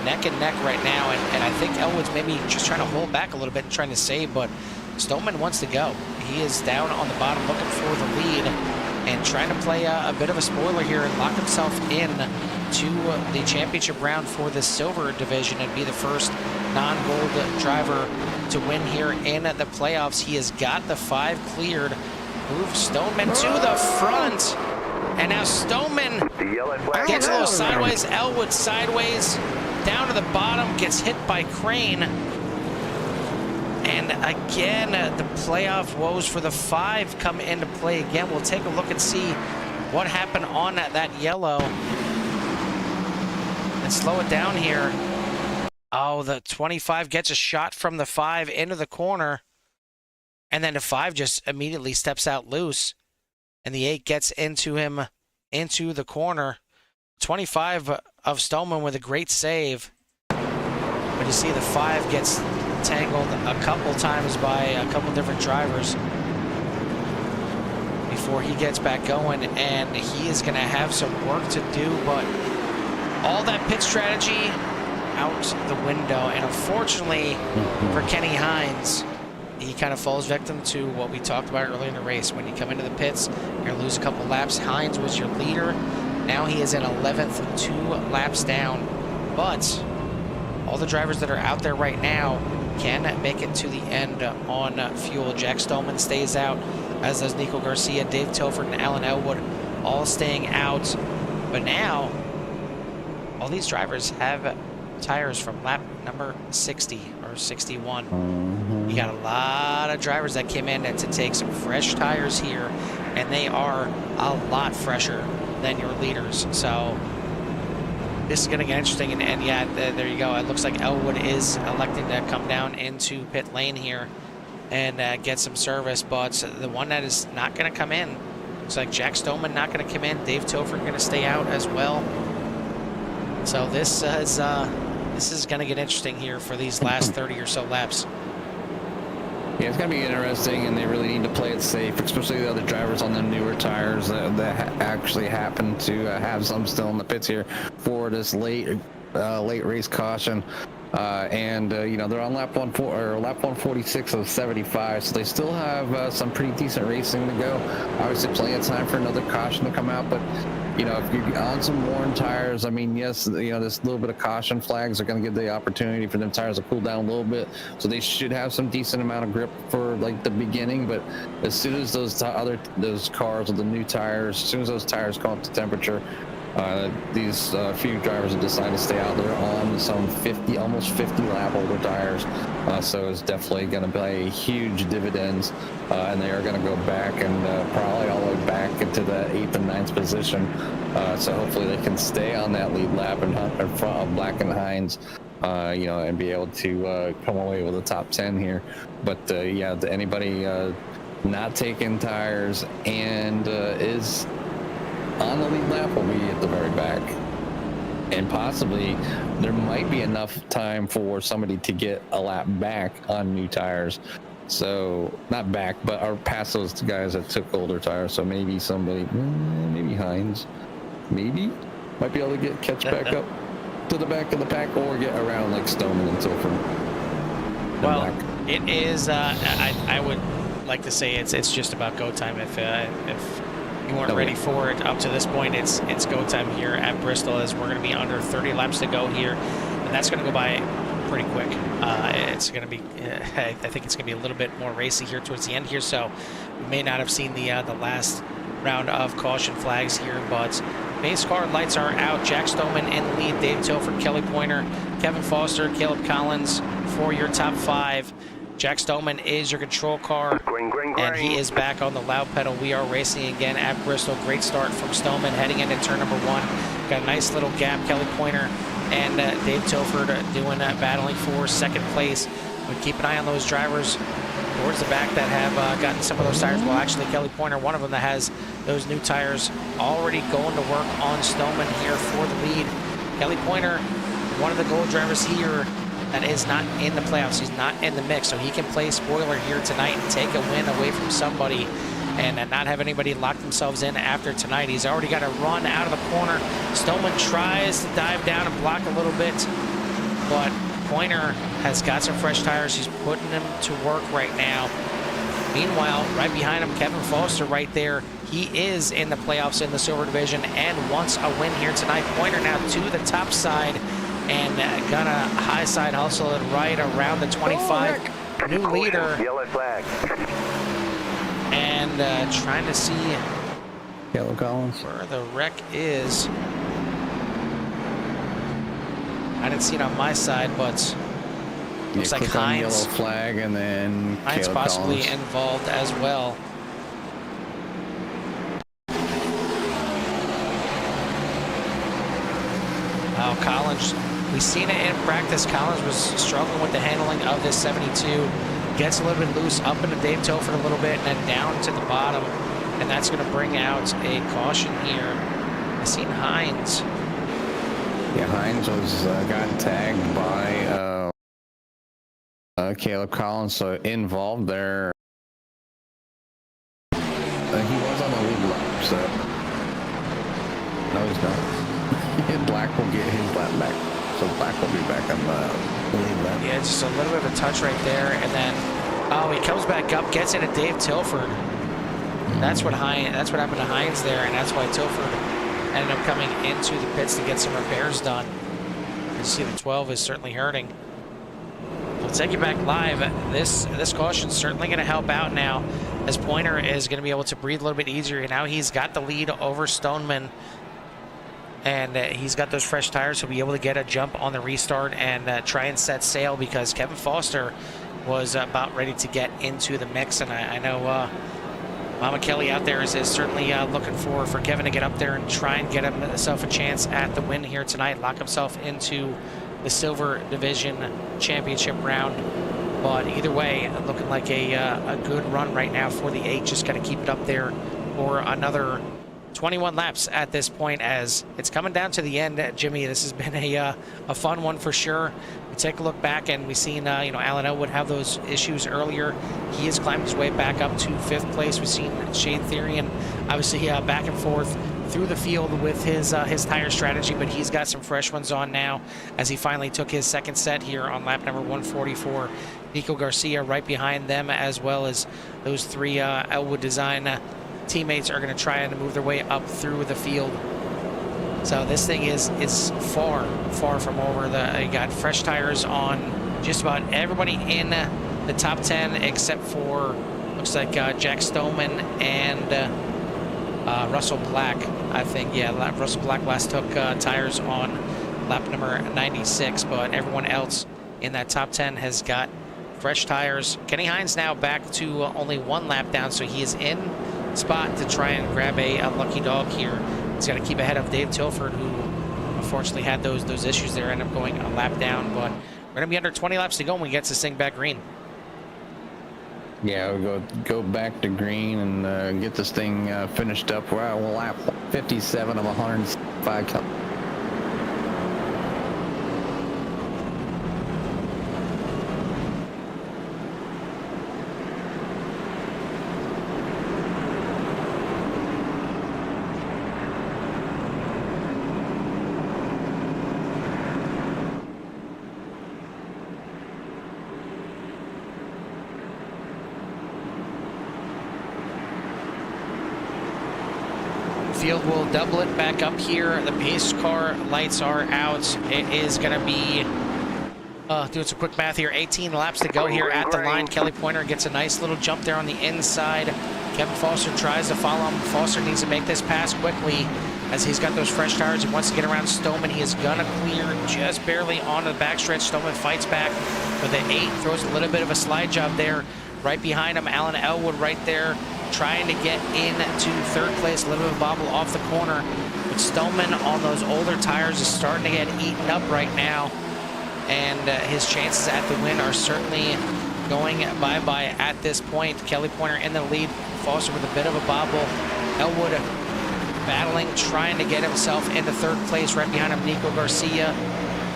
neck and neck right now, and I think Elwood's maybe just trying to hold back a little bit and trying to save, but Stoneman wants to go. He is down on the bottom looking for the lead and trying to play a bit of a spoiler here and lock himself in to the championship round for the silver division and be the first non-gold driver to win here in the playoffs. He has got the 5 cleared. Move Stoneman to the front. And now Stoneman gets a little sideways. Elwood sideways down to the bottom, gets hit by Crain. And again, the playoff woes for the 5 come into play again. We'll take a look and see what happened on that yellow. and slow it down here. Oh, the 25 gets a shot from the 5 into the corner. And then the 5 just immediately steps out loose. And the 8 gets into him into the corner. 25 of Stoneman with a great save. But you see the 5 gets tangled a couple times by a couple different drivers before he gets back going, and he is going to have some work to do, but all that pit strategy out the window. And unfortunately for Kenny Hines, he kind of falls victim to what we talked about earlier in the race. When you come into the pits, you're going to lose a couple laps. Hines was your leader. Now he is in 11th, 2 laps down. But all the drivers that are out there right now can make it to the end on fuel. Jack Stoneman stays out, as does Niiko Garcia, Dave Tilford, and Alan Elwood, all staying out. But now, all these drivers have tires from lap number 60 or 61. You got a lot of drivers that came in to take some fresh tires here, and they are a lot fresher than your leaders. So this is going to get interesting, and yeah, there you go. It looks like Elwood is electing to come down into pit lane here and get some service, but the one that is not going to come in, looks like Jack Stoneman not going to come in. Dave Tilford going to stay out as well. So this is going to get interesting here for these last 30 or so laps. Yeah, it's going to be interesting, and they really need to play it safe, especially the other drivers on the newer tires that actually happen to have some still in the pits here for this late race caution. You know, they're on lap 146 of 75, so they still have some pretty decent racing to go. Obviously, plenty of time for another caution to come out, but you know, if you're on some worn tires, I mean, yes, you know, this little bit of caution flags are going to give the opportunity for them tires to cool down a little bit, so they should have some decent amount of grip for like the beginning. But as soon as those cars with the new tires, as soon as those tires come up to temperature, these few drivers have decided to stay out there on some almost 50 lap older tires, so it's definitely going to pay huge dividends, and they are going to go back and probably all the way back into the 8th and 9th position, so hopefully they can stay on that lead lap in front of Black and Hines, you know, and be able to come away with a top 10 here. But yeah, anybody not taking tires and is on the lead lap will be at the very back, and possibly there might be enough time for somebody to get a lap back on new tires, so not back but or past those guys that took older tires. So maybe somebody, maybe Hines might be able to catch back up to the back of the pack, or get around like Stoneman and Tilford. Well, it is I would like to say it's just about go time. If you weren't ready for it up to this point, it's go time here at Bristol, as we're going to be under 30 laps to go here, and that's going to go by pretty quick. It's going to be I think it's going to be a little bit more racy here towards the end here, so we may not have seen the last round of caution flags here, but base car lights are out. Jack Stoneman in the lead, Dave Tilford, Kelly Pointer, Kevin Foster, Kaleb Collins for your top 5. Jack Stoneman is your control car, and he is back on the loud pedal. We are racing again at Bristol. Great start from Stoneman heading into turn number 1. Got a nice little gap. Kelly Pointer and Dave Tilford doing battling for second place. But keep an eye on those drivers towards the back that have gotten some of those tires. Well, actually, Kelly Pointer, one of them that has those new tires, already going to work on Stoneman here for the lead. Kelly Pointer, one of the gold drivers here that is not in the playoffs. He's not in the mix, so he can play spoiler here tonight and take a win away from somebody and not have anybody lock themselves in after tonight. He's already got a run out of the corner. Stoneman tries to dive down and block a little bit, but Pointer has got some fresh tires. He's putting them to work right now. Meanwhile, right behind him, Kevin Foster right there. He is in the playoffs in the Silver Division and wants a win here tonight. Pointer now to the top side and gonna high side hustle it right around the 25. New leader. Yellow flag. And trying to see Kaleb Collins where the wreck is. I didn't see it on my side, but looks like Hines. Yellow flag, and then Hines Kaleb possibly Collins involved as well. Wow, Kaleb Collins. We've seen it in practice. Collins was struggling with the handling of this 72. Gets a little bit loose up into Dave Tilford a little bit and then down to the bottom. And that's going to bring out a caution here. I've seen Hines. Yeah, Hines was got tagged by Kaleb Collins, so involved there. He was on the lead lap, so no, he's not. Black will get his lap back, so Black will be back on the lead lap. Yeah, just a little bit of a touch right there, and then he comes back up, gets into Dave Tilford. That's what happened to Hines there, and that's why Tilford ended up coming into the pits to get some repairs done. You see the 12 is certainly hurting. We'll take you back live. This caution's certainly going to help out now, as Pointer is going to be able to breathe a little bit easier. Now he's got the lead over Stoneman, and he's got those fresh tires. He'll be able to get a jump on the restart and try and set sail, because Kevin Foster was about ready to get into the mix, and I know Mama Kelly out there is certainly looking for Kevin to get up there and try and get himself a chance at the win here tonight, lock himself into the Silver Division Championship round. But either way, looking like a good run right now for the 8. Just got to keep it up there for another 21 laps at this point, as it's coming down to the end. Jimmy, this has been a fun one for sure. We take a look back, and we've seen Alan Elwood have those issues earlier. He has climbed his way back up to 5th place. We've seen Shayne Therrien obviously back and forth through the field with his tire strategy, but he's got some fresh ones on now, as he finally took his second set here on lap number 144. Niiko Garcia right behind them, as well as those 3 Elwood Design teammates are going to try and move their way up through the field. So this thing is far from over. You got fresh tires on just about everybody in the top 10, except for, looks like Jack Stoneman and Russell Black, I think. Yeah, Russell Black last took tires on lap number 96, but everyone else in that top 10 has got fresh tires. Kenny Hines now back to only 1 lap down, so he is in spot to try and grab a lucky dog here. He's got to keep ahead of Dave Tilford, who unfortunately had those issues there, end up going a lap down. But we're going to be under 20 laps to go when we get to this thing back green. Yeah, we'll go back to green and get this thing finished up. We're at lap 57 of 105. Field will double it back up here. The pace car lights are out. It is going to be doing some quick math here. 18 laps to go here at the line. Kelly Pointer gets a nice little jump there on the inside. Kevin Foster tries to follow him. Foster needs to make this pass quickly, as he's got those fresh tires. He wants to get around Stoneman. He is going to clear just barely onto the backstretch. Stoneman fights back with an 8, throws a little bit of a slide job there. Right behind him, Alan Elwood right there, trying to get into 3rd place. A little bit of a bobble off the corner. But Stoneman on those older tires is starting to get eaten up right now. And his chances at the win are certainly going bye-bye at this point. Kelly Pointer in the lead. Foster with a bit of a bobble. Elwood battling, trying to get himself into 3rd place. Right behind him, Niiko Garcia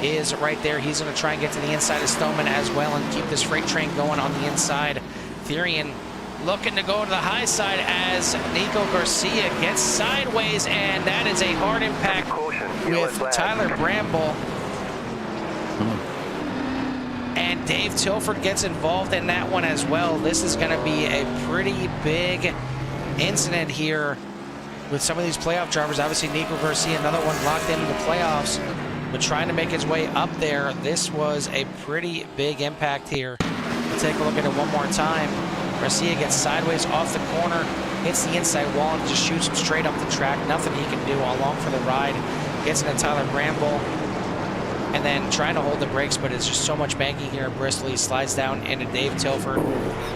is right there. He's going to try and get to the inside of Stoneman as well and keep this freight train going on the inside. Therrien looking to go to the high side as Niiko Garcia gets sideways, and that is a hard impact with Tyler Bramble. And Dave Tilford gets involved in that one as well. This is going to be a pretty big incident here with some of these playoff drivers. Obviously, Niiko Garcia, another one locked into the playoffs, but trying to make his way up there. This was a pretty big impact here. We'll take a look at it one more time. Garcia gets sideways off the corner, hits the inside wall, and just shoots him straight up the track. Nothing he can do along for the ride. Gets into Tyler Bramble, and then trying to hold the brakes, but it's just so much banking here at Bristol. He slides down into Dave Tilford.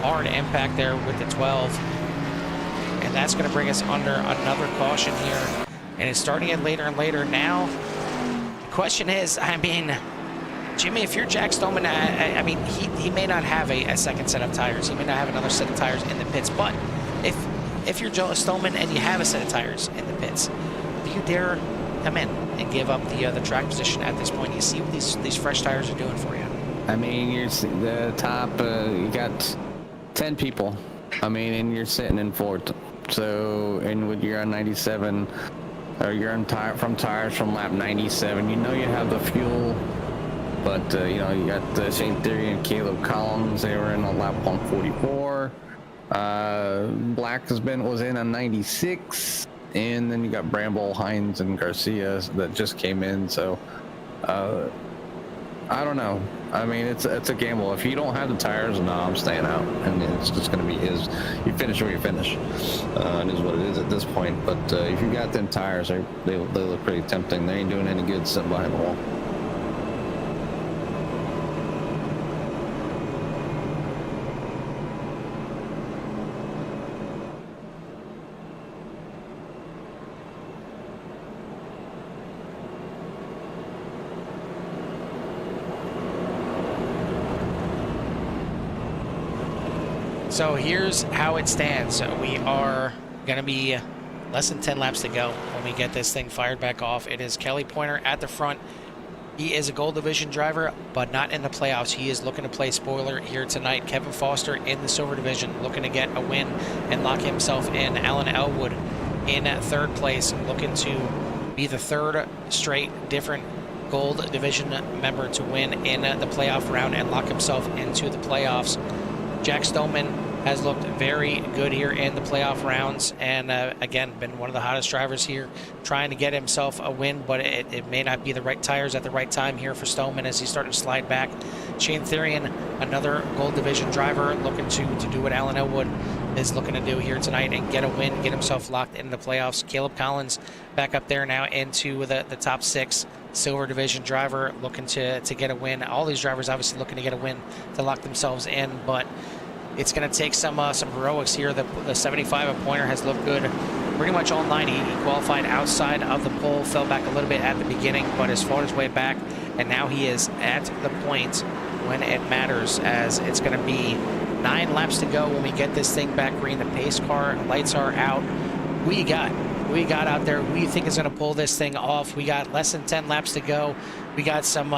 Hard impact there with the 12. And that's going to bring us under another caution here. And it's starting it later and later now. The question is, I mean, Jimmy, if you're Jack Stoneman, I mean, he may not have a second set of tires. He may not have another set of tires in the pits. But if you're Joe Stoneman and you have a set of tires in the pits, do you dare come in and give up the track position at this point? You see what these fresh tires are doing for you. I mean, you're the top. You got 10 people. I mean, and you're sitting in fourth. So, and with you're on 97, or you're on from tires from lap 97. You know you have the fuel, but you know you got Shayne Therrien and Kaleb Collins. They were in on lap 144. Black was in on 96, and then you got Bramble, Hines, and Garcia that just came in. So. I don't know. I mean, it's a gamble. If you don't have the tires, no, I'm staying out. And it's just going to be you finish where you finish. It is what it is at this point. But if you got them tires, they look pretty tempting. They ain't doing any good sitting behind the wall. So here's how it stands. We are going to be less than 10 laps to go when we get this thing fired back off. It is Kelly Pointer at the front. He is a Gold Division driver, but not in the playoffs. He is looking to play spoiler here tonight. Kevin Foster in the Silver Division, looking to get a win and lock himself in. Alan Elwood in third place, looking to be the third straight different Gold Division member to win in the playoff round and lock himself into the playoffs. Jack Stoneman has looked very good here in the playoff rounds, and again, been one of the hottest drivers here, trying to get himself a win, but it may not be the right tires at the right time here for Stoneman as he's starting to slide back. Shayne Therrien, another Gold Division driver, looking to do what Alan Elwood is looking to do here tonight and get a win, get himself locked into the playoffs. Kaleb Collins back up there now into the top 6. Silver Division driver looking to get a win. All these drivers obviously looking to get a win to lock themselves in, but it's going to take some heroics here. The 75 of Pointer has looked good pretty much all night. He qualified outside of the pole, fell back a little bit at the beginning, but has fought his way back, and now he is at the point when it matters, as it's going to be 9 laps to go when we get this thing back green. The pace car lights are out. Who you got? Who you got out there? Who you think is going to pull this thing off? We got less than 10 laps to go. We got some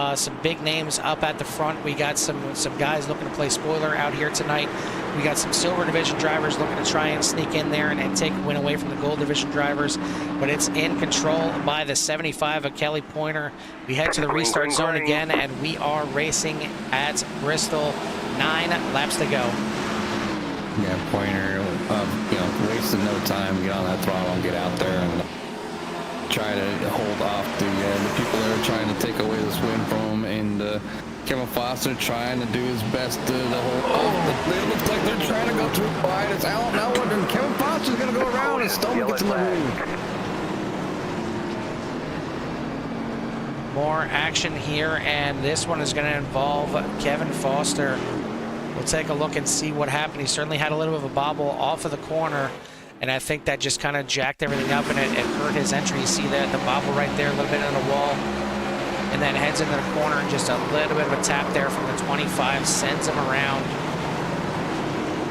big names up at the front. We got some guys looking to play spoiler out here tonight. We got some Silver Division drivers looking to try and sneak in there and take a win away from the Gold Division drivers. But it's in control by the 75 of Kelly Pointer. We head to the restart zone again, and we are racing at Bristol. 9 laps to go. Yeah, Pointer, wasting no time. Get on that throttle and get out there and try to hold off the people that are trying to take away this win from him. And Kevin Foster trying to do his best to hold. It looks like they're trying to go too wide. It's Alan Elwood, and Kevin Foster's going to go around, and Stoneman gets in the lead. More action here, and this one is going to involve Kevin Foster. We'll take a look and see what happened. He certainly had a little bit of a bobble off of the corner, and I think that just kind of jacked everything up, and it hurt his entry. You see the bobble right there, a little bit on the wall, and then heads into the corner, and just a little bit of a tap there from the 25 sends him around,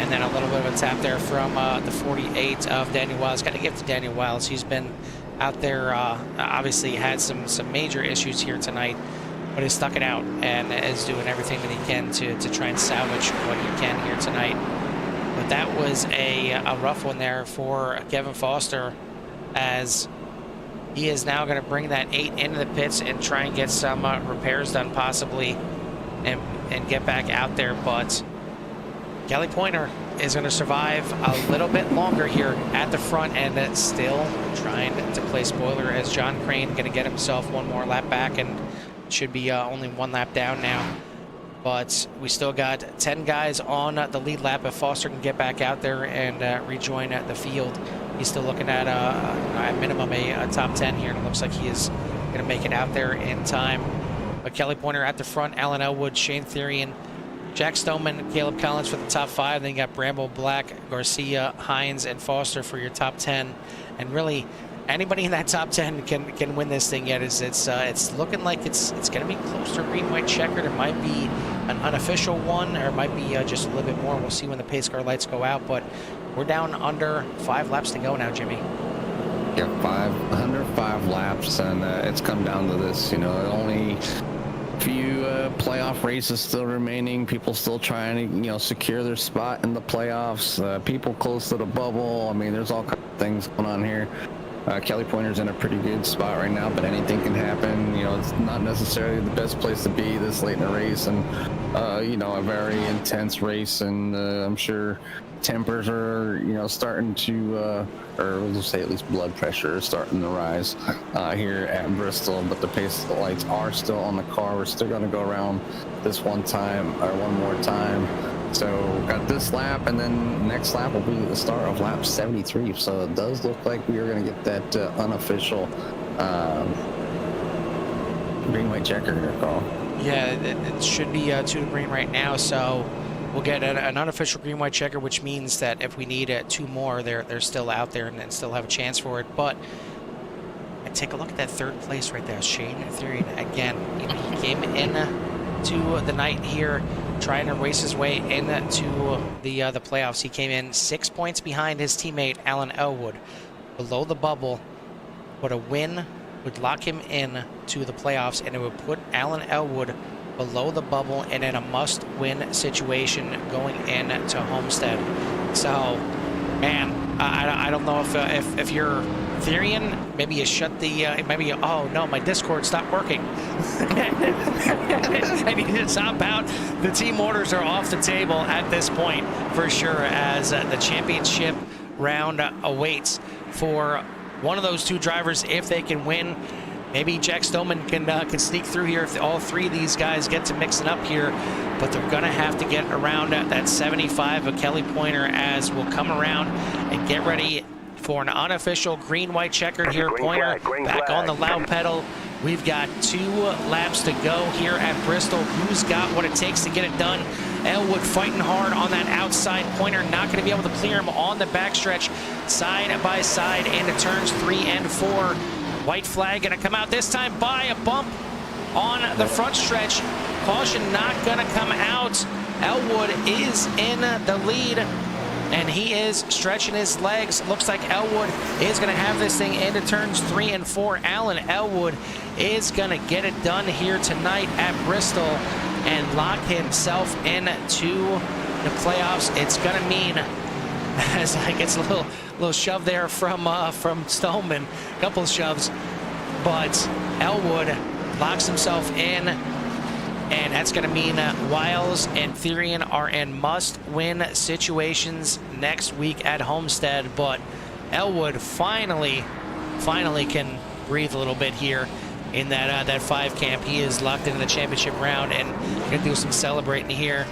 and then a little bit of a tap there from the 48 of Daniel Wiles. Got to give it to Daniel Wiles. He's been out there, obviously had some major issues here tonight, but he's stuck it out and is doing everything that he can to try and salvage what he can here tonight. But that was a rough one there for Kevin Foster, as he is now going to bring that 8 into the pits and try and get some repairs done possibly and get back out there. But Kelly Pointer is going to survive a little bit longer here at the front, and still trying to play spoiler, as Jon Crain going to get himself one more lap back and should be only 1 lap down now. But we still got 10 guys on the lead lap. If Foster can get back out there and rejoin the field, he's still looking at minimum a top 10 here, and it looks like he is going to make it out there in time. But Kelly Pointer at the front, Alan Elwood, Shayne Therrien, Jack Stoneman, Kaleb Collins for the top 5. Then you got Bramble, Black, Garcia, Hines, and Foster for your top 10. And really, anybody in that top 10 can win this thing yet. It's looking like it's going to be close to green, white, checkered. It might be an unofficial one, or it might be just a little bit more. We'll see when the pace car lights go out, but we're down under 5 laps to go now, Jimmy. Yeah, under 5 laps, and it's come down to this. Only few playoff races still remaining. People still trying to secure their spot in the playoffs. People close to the bubble. I mean, there's all kinds of things going on here. Kelly Pointer's in a pretty good spot right now, but anything can happen. It's not necessarily the best place to be this late in a race, and a very intense race, and I'm sure tempers are starting to or we'll say at least blood pressure is starting to rise here at Bristol, but the pace lights are still on the car. We're still going to go around this one more time. So got this lap, and then next lap will be the start of lap 73. So it does look like we are going to get that unofficial green, white, checker here, Carl. Yeah, it should be 2 to green right now, so we'll get an unofficial green, white, checker, which means that if we need 2 more, they're still out there and still have a chance for it. But take a look at that 3rd place right there, Shayne Therrien. Again, he came in to the night here, trying to race his way into the playoffs. He came in 6 points behind his teammate Alan Elwood, below the bubble, but a win would lock him in to the playoffs, and it would put Alan Elwood below the bubble and in a must-win situation going into Homestead. So, man, I don't know if you're Therrien, maybe you shut the oh no, my Discord stopped working. I need to top out. The team orders are off the table at this point for sure, as the championship round awaits for one of those 2 drivers. If they can win, maybe Jack Stoneman can sneak through here if all 3 of these guys get to mix it up here, but they're gonna have to get around that 75 of Kelly Pointer, as we'll come around and get ready for an unofficial green, white, checkered here. Pointer back on the loud pedal. We've got 2 laps to go here at Bristol. Who's got what it takes to get it done? Elwood fighting hard on that outside. Pointer not going to be able to clear him on the backstretch, side by side into turns 3 and 4. White flag going to come out this time by a bump on the front stretch. Caution not going to come out. Elwood is in the lead, and he is stretching his legs. Looks like Elwood is going to have this thing into turns 3 and 4. Alan Elwood is going to get it done here tonight at Bristol and lock himself into the playoffs. It's going to mean, as I gets a little shove there from Stoneman, a couple of shoves, but Elwood locks himself in. And that's going to mean Wiles and Therrien are in must-win situations next week at Homestead. But Elwood finally can breathe a little bit here in that 5 camp. He is locked into the championship round, and going to do some celebrating here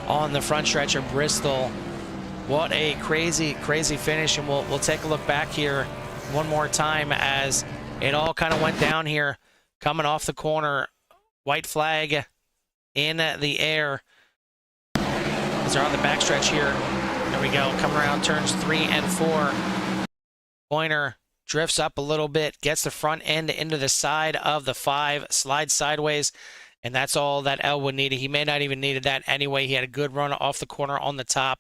on the front stretch of Bristol. What a crazy finish, and we'll take a look back here one more time as it all kind of went down here, coming off the corner. White flag in the air as they're on the backstretch here. There we go, come around turns 3 and 4. Pointer drifts up a little bit, gets the front end into the side of the 5, slides sideways, and that's all that Elwood needed. He may not even needed that anyway. He had a good run off the corner on the top.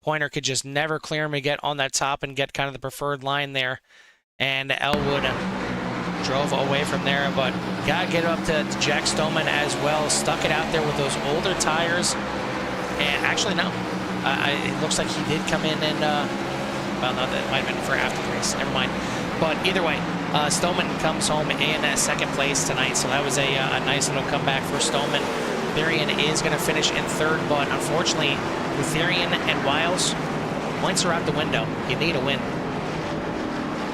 Pointer could just never clear him and get on that top and get kind of the preferred line there, and Elwood drove away from there, but gotta get up to Jack Stoneman as well. Stuck it out there with those older tires, and actually no, it looks like he did come in and well, no, that might have been for after the race, never mind. But either way, Stoneman comes home in 2nd place tonight, so that was a nice little comeback for Stoneman. Therrien is going to finish in 3rd, but unfortunately with Therrien and Wiles, points are out the window. You need a win.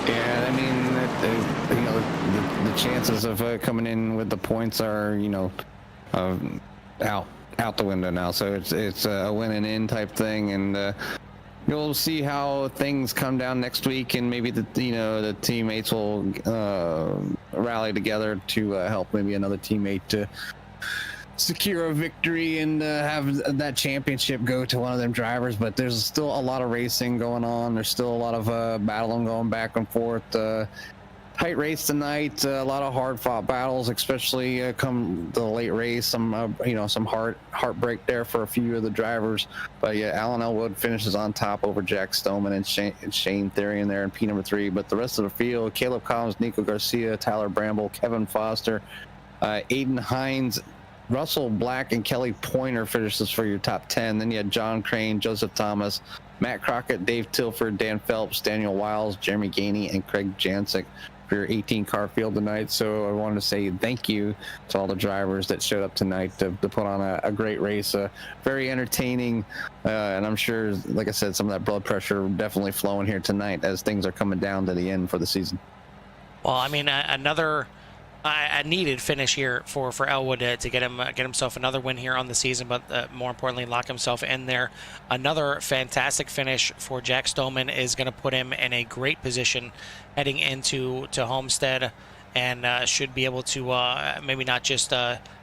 Yeah, I mean, the chances of coming in with the points are, out the window now. So it's a win and in type thing, and you'll see how things come down next week, and maybe the teammates will rally together to help maybe another teammate to secure a victory and have that championship go to one of them drivers. But there's still a lot of racing going on. There's still a lot of battling going back and forth. Tight race tonight. A lot of hard fought battles, especially come the late race. Some some heartbreak there for a few of the drivers. But yeah, Alan Elwood finishes on top over Jack Stoneman and Shayne Therrien there in P number 3. But the rest of the field: Kaleb Collins, Niiko Garcia, Tyler Bramble, Kevin Foster, Aiden Hines, Russell Black, and Kelly Pointer finishes for your top 10. Then you had Jon Crain, Joseph Thomas, Matt Crockett, Dave Tilford, Dan Phelps, Daniel Wiles, Jeremy Gainey, and Craig Janczak for your 18 car field tonight. So I wanted to say thank you to all the drivers that showed up tonight to put on a great race. Very entertaining, and I'm sure, like I said, some of that blood pressure definitely flowing here tonight as things are coming down to the end for the season. Well, I mean, a needed finish here for Elwood to get himself another win here on the season, but more importantly, lock himself in there. Another fantastic finish for Jack Stoneman is going to put him in a great position heading into Homestead, and should be able to maybe not just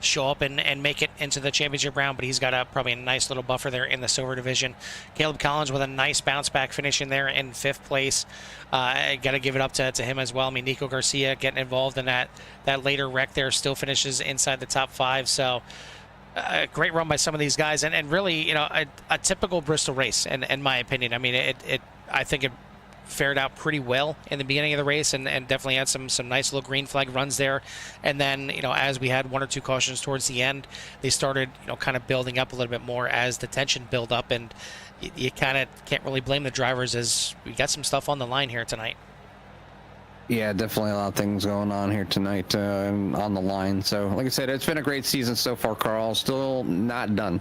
show up and make it into the championship round, but he's got probably a nice little buffer there in the silver division. Kaleb Collins with a nice bounce back finish in there in 5th place. I got to give it up to him as well. I mean, Niiko Garcia getting involved in that later wreck there, still finishes inside the top 5. So great run by some of these guys, and really, a typical Bristol race, in my opinion. I mean, I think it fared out pretty well in the beginning of the race, and definitely had some nice little green flag runs there. And then, as we had 1 or 2 cautions towards the end, they started, kind of building up a little bit more as the tension built up, and you kind of can't really blame the drivers, as we got some stuff on the line here tonight. Yeah, definitely a lot of things going on here tonight on the line. So, like I said, it's been a great season so far, Carl. Still not done.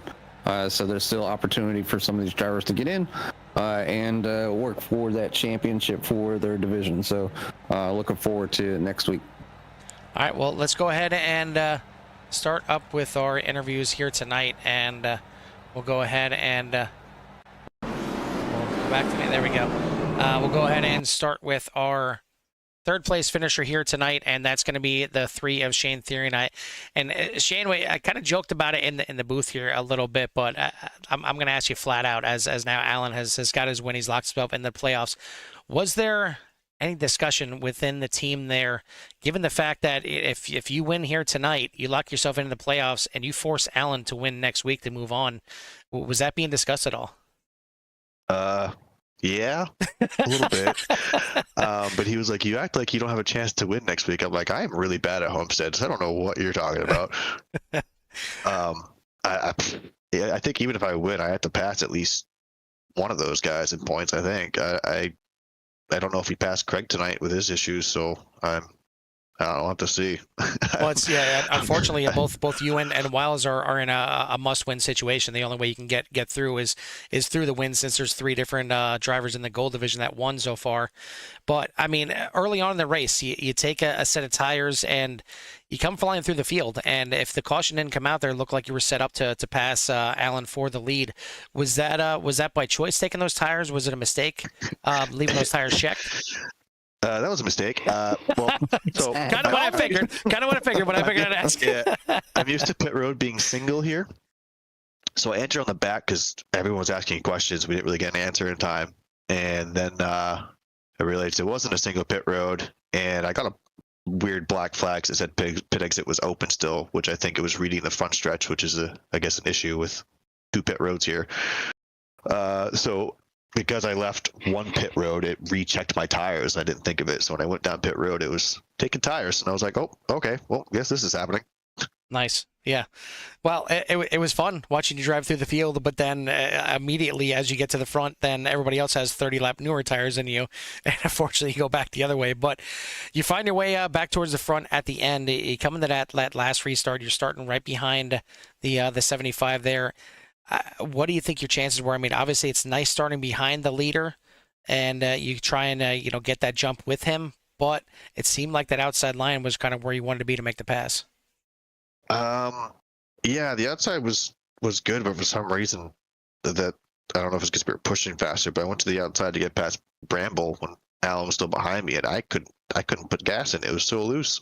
So there's still opportunity for some of these drivers to get in and work for that championship for their division. So looking forward to next week. All right, well, let's go ahead and start up with our interviews here tonight. And we'll go ahead and we'll go back to me. There we go. We'll go ahead and start with our 3rd place finisher here tonight, and that's going to be the 3 of Shayne Therrien. Shayne, I kind of joked about it in the booth here a little bit, but I'm going to ask you flat out, as now Alan has got his win, he's locked himself in the playoffs. Was there any discussion within the team there, given the fact that if you win here tonight, you lock yourself into the playoffs, and you force Alan to win next week to move on? Was that being discussed at all? Yeah, a little bit. But he was like, you act like you don't have a chance to win next week. I'm like, I am really bad at Homestead, so I don't know what you're talking about. I think even if I win, I have to pass at least one of those guys in points, I think. I don't know if he passed Craig tonight with his issues, so I'll have to see. Well, unfortunately, both you and Wiles are in a must-win situation. The only way you can get through is through the win, since there's 3 different drivers in the gold division that won so far. But, I mean, early on in the race, you take a set of tires and you come flying through the field. And if the caution didn't come out there, it looked like you were set up to pass Alan for the lead. Was that by choice, taking those tires? Was it a mistake, leaving those tires checked? That was a mistake. Well, so kind of what I figured, but I figured I'd ask. Yeah, I'm used to pit road being single here, so I entered on the back because everyone was asking questions. We didn't really get an answer in time, and then I realized it wasn't a single pit road, and I got a weird black flag that said pit exit was open still, which I think it was reading the front stretch, which is I guess an issue with 2 pit roads here. So because I left one pit road, it rechecked my tires. I didn't think of it. So when I went down pit road, it was taking tires. And I was like, oh, okay, well, I guess this is happening. Nice. Yeah. Well, it was fun watching you drive through the field, but then immediately as you get to the front, then everybody else has 30-lap newer tires than you. And unfortunately, you go back the other way. But you find your way back towards the front at the end. You come into that last restart. You're starting right behind the 75 there. What do you think your chances were? I mean, obviously it's nice starting behind the leader, and you try and get that jump with him, but it seemed like that outside line was kind of where you wanted to be to make the pass. Yeah, the outside was good, but for some reason that I don't know if it's because we were pushing faster, but I went to the outside to get past Bramble when Alan was still behind me, and I couldn't put gas in. It was so loose.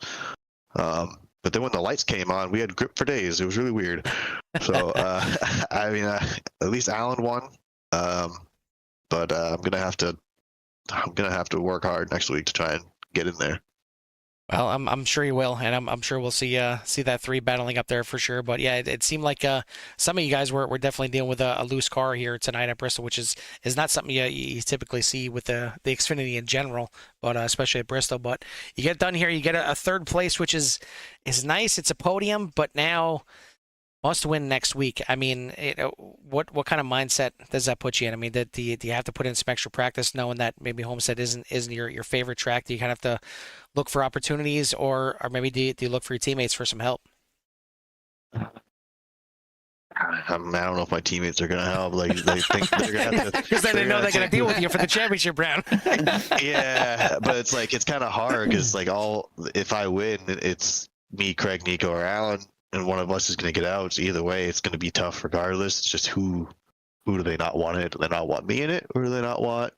But then when the lights came on, we had grip for days. It was really weird. So I mean, at least Alan won. But I'm gonna have to work hard next week to try and get in there. Well, I'm sure you will, and I'm sure we'll see that 3 battling up there for sure. But yeah, it seemed like some of you guys were definitely dealing with a loose car here tonight at Bristol, which is not something you typically see with the Xfinity in general, but especially at Bristol. But you get done here, you get a 3rd place, which is nice. It's a podium, but now must win next week. I mean, what kind of mindset does that put you in? I mean, do you have to put in some extra practice, knowing that maybe Homestead isn't your favorite track? Do you kind of have to look for opportunities, or maybe do you look for your teammates for some help? I don't know if my teammates are gonna help. Like they think they're gonna have to, because then they know they're gonna deal with you for the championship round. Yeah, but it's kind of hard because if I win, it's me, Craig, Niiko, or Alan. And one of us is going to get out. So either way, it's going to be tough regardless. It's just who do they not want it? Do they not want me in it? Or do they not want...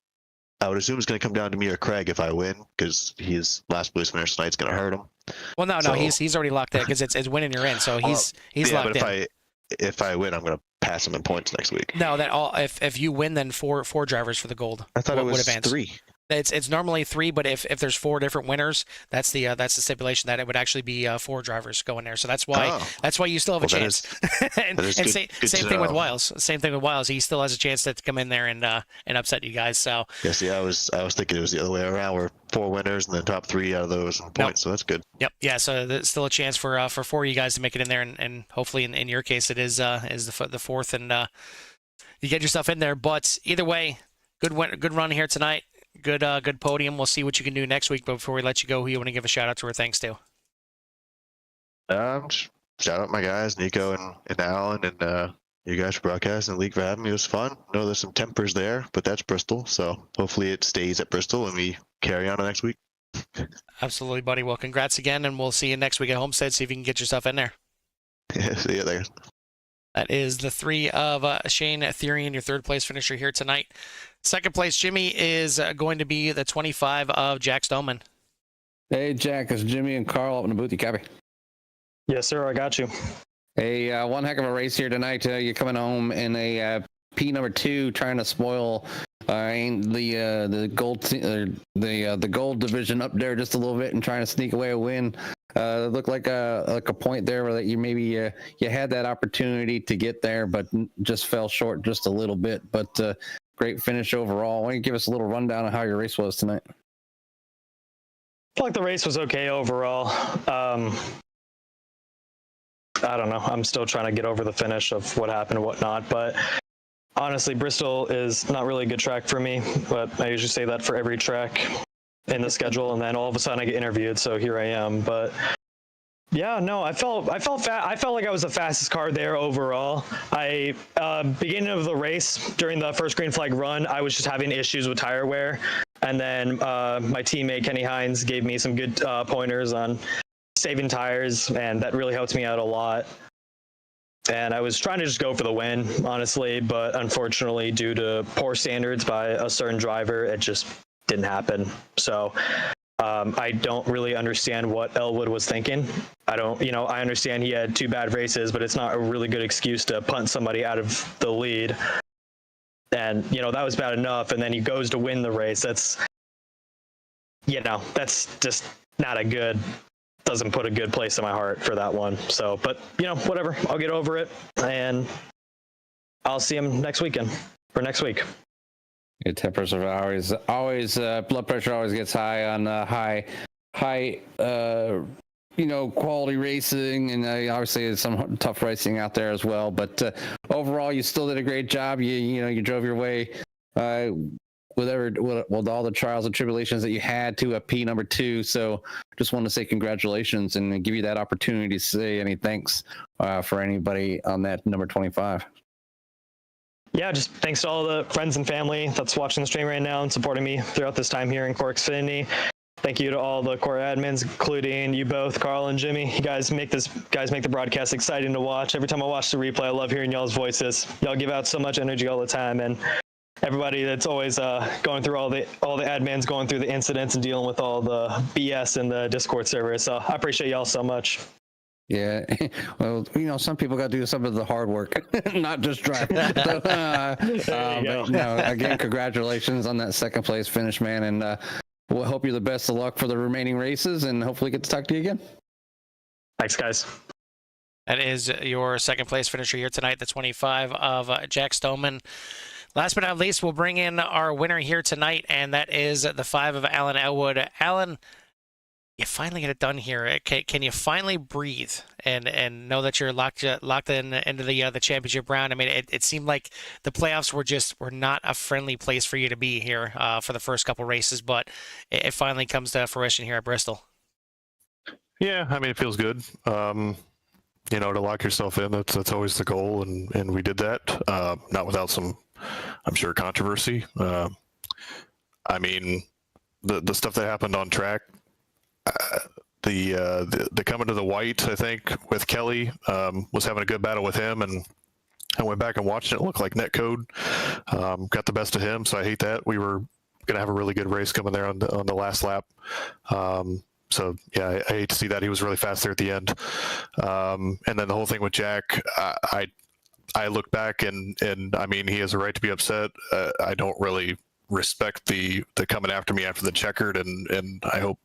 I would assume it's going to come down to me or Craig if I win, because his last place finish tonight's going to hurt him. Well, no, he's already locked in, because it's winning you're in. So he's locked in. But if I win, I'm going to pass him in points next week. No, if you win, then four drivers for the gold. I thought it was advance. 3. It's normally 3, but if there's 4 different winners, that's the stipulation that it would actually be 4 drivers going there. So that's why you still have a chance. Same thing with Wiles. Same thing with Wiles. He still has a chance to come in there and upset you guys. So yes, I was thinking it was the other way around. We're 4 winners and the top 3 out of those in points. So that's good. Yep. Yeah. So there's still a chance for 4 of you guys to make it in there, and hopefully in your case it is the 4th, and you get yourself in there. But either way, good run here tonight. Good podium. We'll see what you can do next week. But before we let you go, who you want to give a shout out to or thanks to? Shout out my guys, Niiko and Alan, and you guys for broadcasting, and League for having me. It was fun. I know there's some tempers there, but that's Bristol. So hopefully it stays at Bristol and we carry on to next week. Absolutely, buddy. Well, congrats again, and we'll see you next week at Homestead. See if you can get yourself in there. See you there. That is the 3 of Shayne Therrien, your 3rd place finisher here tonight. 2nd place, Jimmy, is going to be the 25 of Jack Stoneman. Hey, Jack, it's Jimmy and Carl up in the booth. You copy? Yes, sir. I got you. Hey, one heck of a race here tonight. You're coming home in a P number 2, trying to spoil the gold division up there just a little bit and trying to sneak away a win. It looked like a point there where that you maybe you had that opportunity to get there, but just fell short just a little bit. But great finish overall. Why don't you give us a little rundown of how your race was tonight? I feel like the race was okay overall. I don't know. I'm still trying to get over the finish of what happened and whatnot, but honestly, Bristol is not really a good track for me, but I usually say that for every track in the schedule, and then all of a sudden I get interviewed, so here I am. But yeah, no, I felt like I was the fastest car there overall. Beginning of the race, during the first green flag run, I was just having issues with tire wear, and then my teammate Kenny Hines gave me some good pointers on saving tires, and that really helped me out a lot. And I was trying to just go for the win, honestly, but unfortunately, due to poor standards by a certain driver, it just didn't happen. So I don't really understand what Elwood was thinking. I understand he had 2 bad races, but it's not a really good excuse to punt somebody out of the lead. And, that was bad enough. And then he goes to win the race. That's just doesn't put a good place in my heart for that one. So, but whatever, I'll get over it, and I'll see him next week. Your tempers are always blood pressure always gets high on high quality racing, and obviously there's some tough racing out there as well. But overall, you still did a great job. You drove your way with all the trials and tribulations that you had to a P number 2. So just want to say congratulations and give you that opportunity to say any thanks for anybody on that number 25. Yeah, just thanks to all the friends and family that's watching the stream right now and supporting me throughout this time here in CORE Xfinity. Thank you to all the CORE admins, including you both, Carl and Jimmy. You guys make the broadcast exciting to watch. Every time I watch the replay, I love hearing y'all's voices. Y'all give out so much energy all the time, and everybody that's always going through all the admins, going through the incidents and dealing with all the BS in the Discord server. So I appreciate y'all so much. Yeah, well, some people got to do some of the hard work, not just drive. So, but, again, congratulations on that second place finish, man, and we'll hope you the best of luck for the remaining races, and hopefully get to talk to you again. Thanks, guys. That is your second place finisher here tonight, the 25 of Jack Stoneman. Last but not least, we'll bring in our winner here tonight, and that is the 5 of Alan Elwood. Alan, you finally get it done here. Can you finally breathe and know that you're locked in into the championship round? I mean, it seemed like the playoffs were not a friendly place for you to be here for the first couple races, but it finally comes to fruition here at Bristol. Yeah, I mean, it feels good. To lock yourself in, that's always the goal, and we did that. Not without some, I'm sure, controversy. I mean, the stuff that happened on track. The coming to the white, I think, with Kelly, was having a good battle with him, and I went back and watched it. It looked like netcode got the best of him, so I hate that. We were going to have a really good race coming there on the last lap. So yeah, I hate to see that. He was really fast there at the end. And then the whole thing with Jack, I look back and I mean, he has a right to be upset. I don't really respect the coming after me after the checkered, and I hope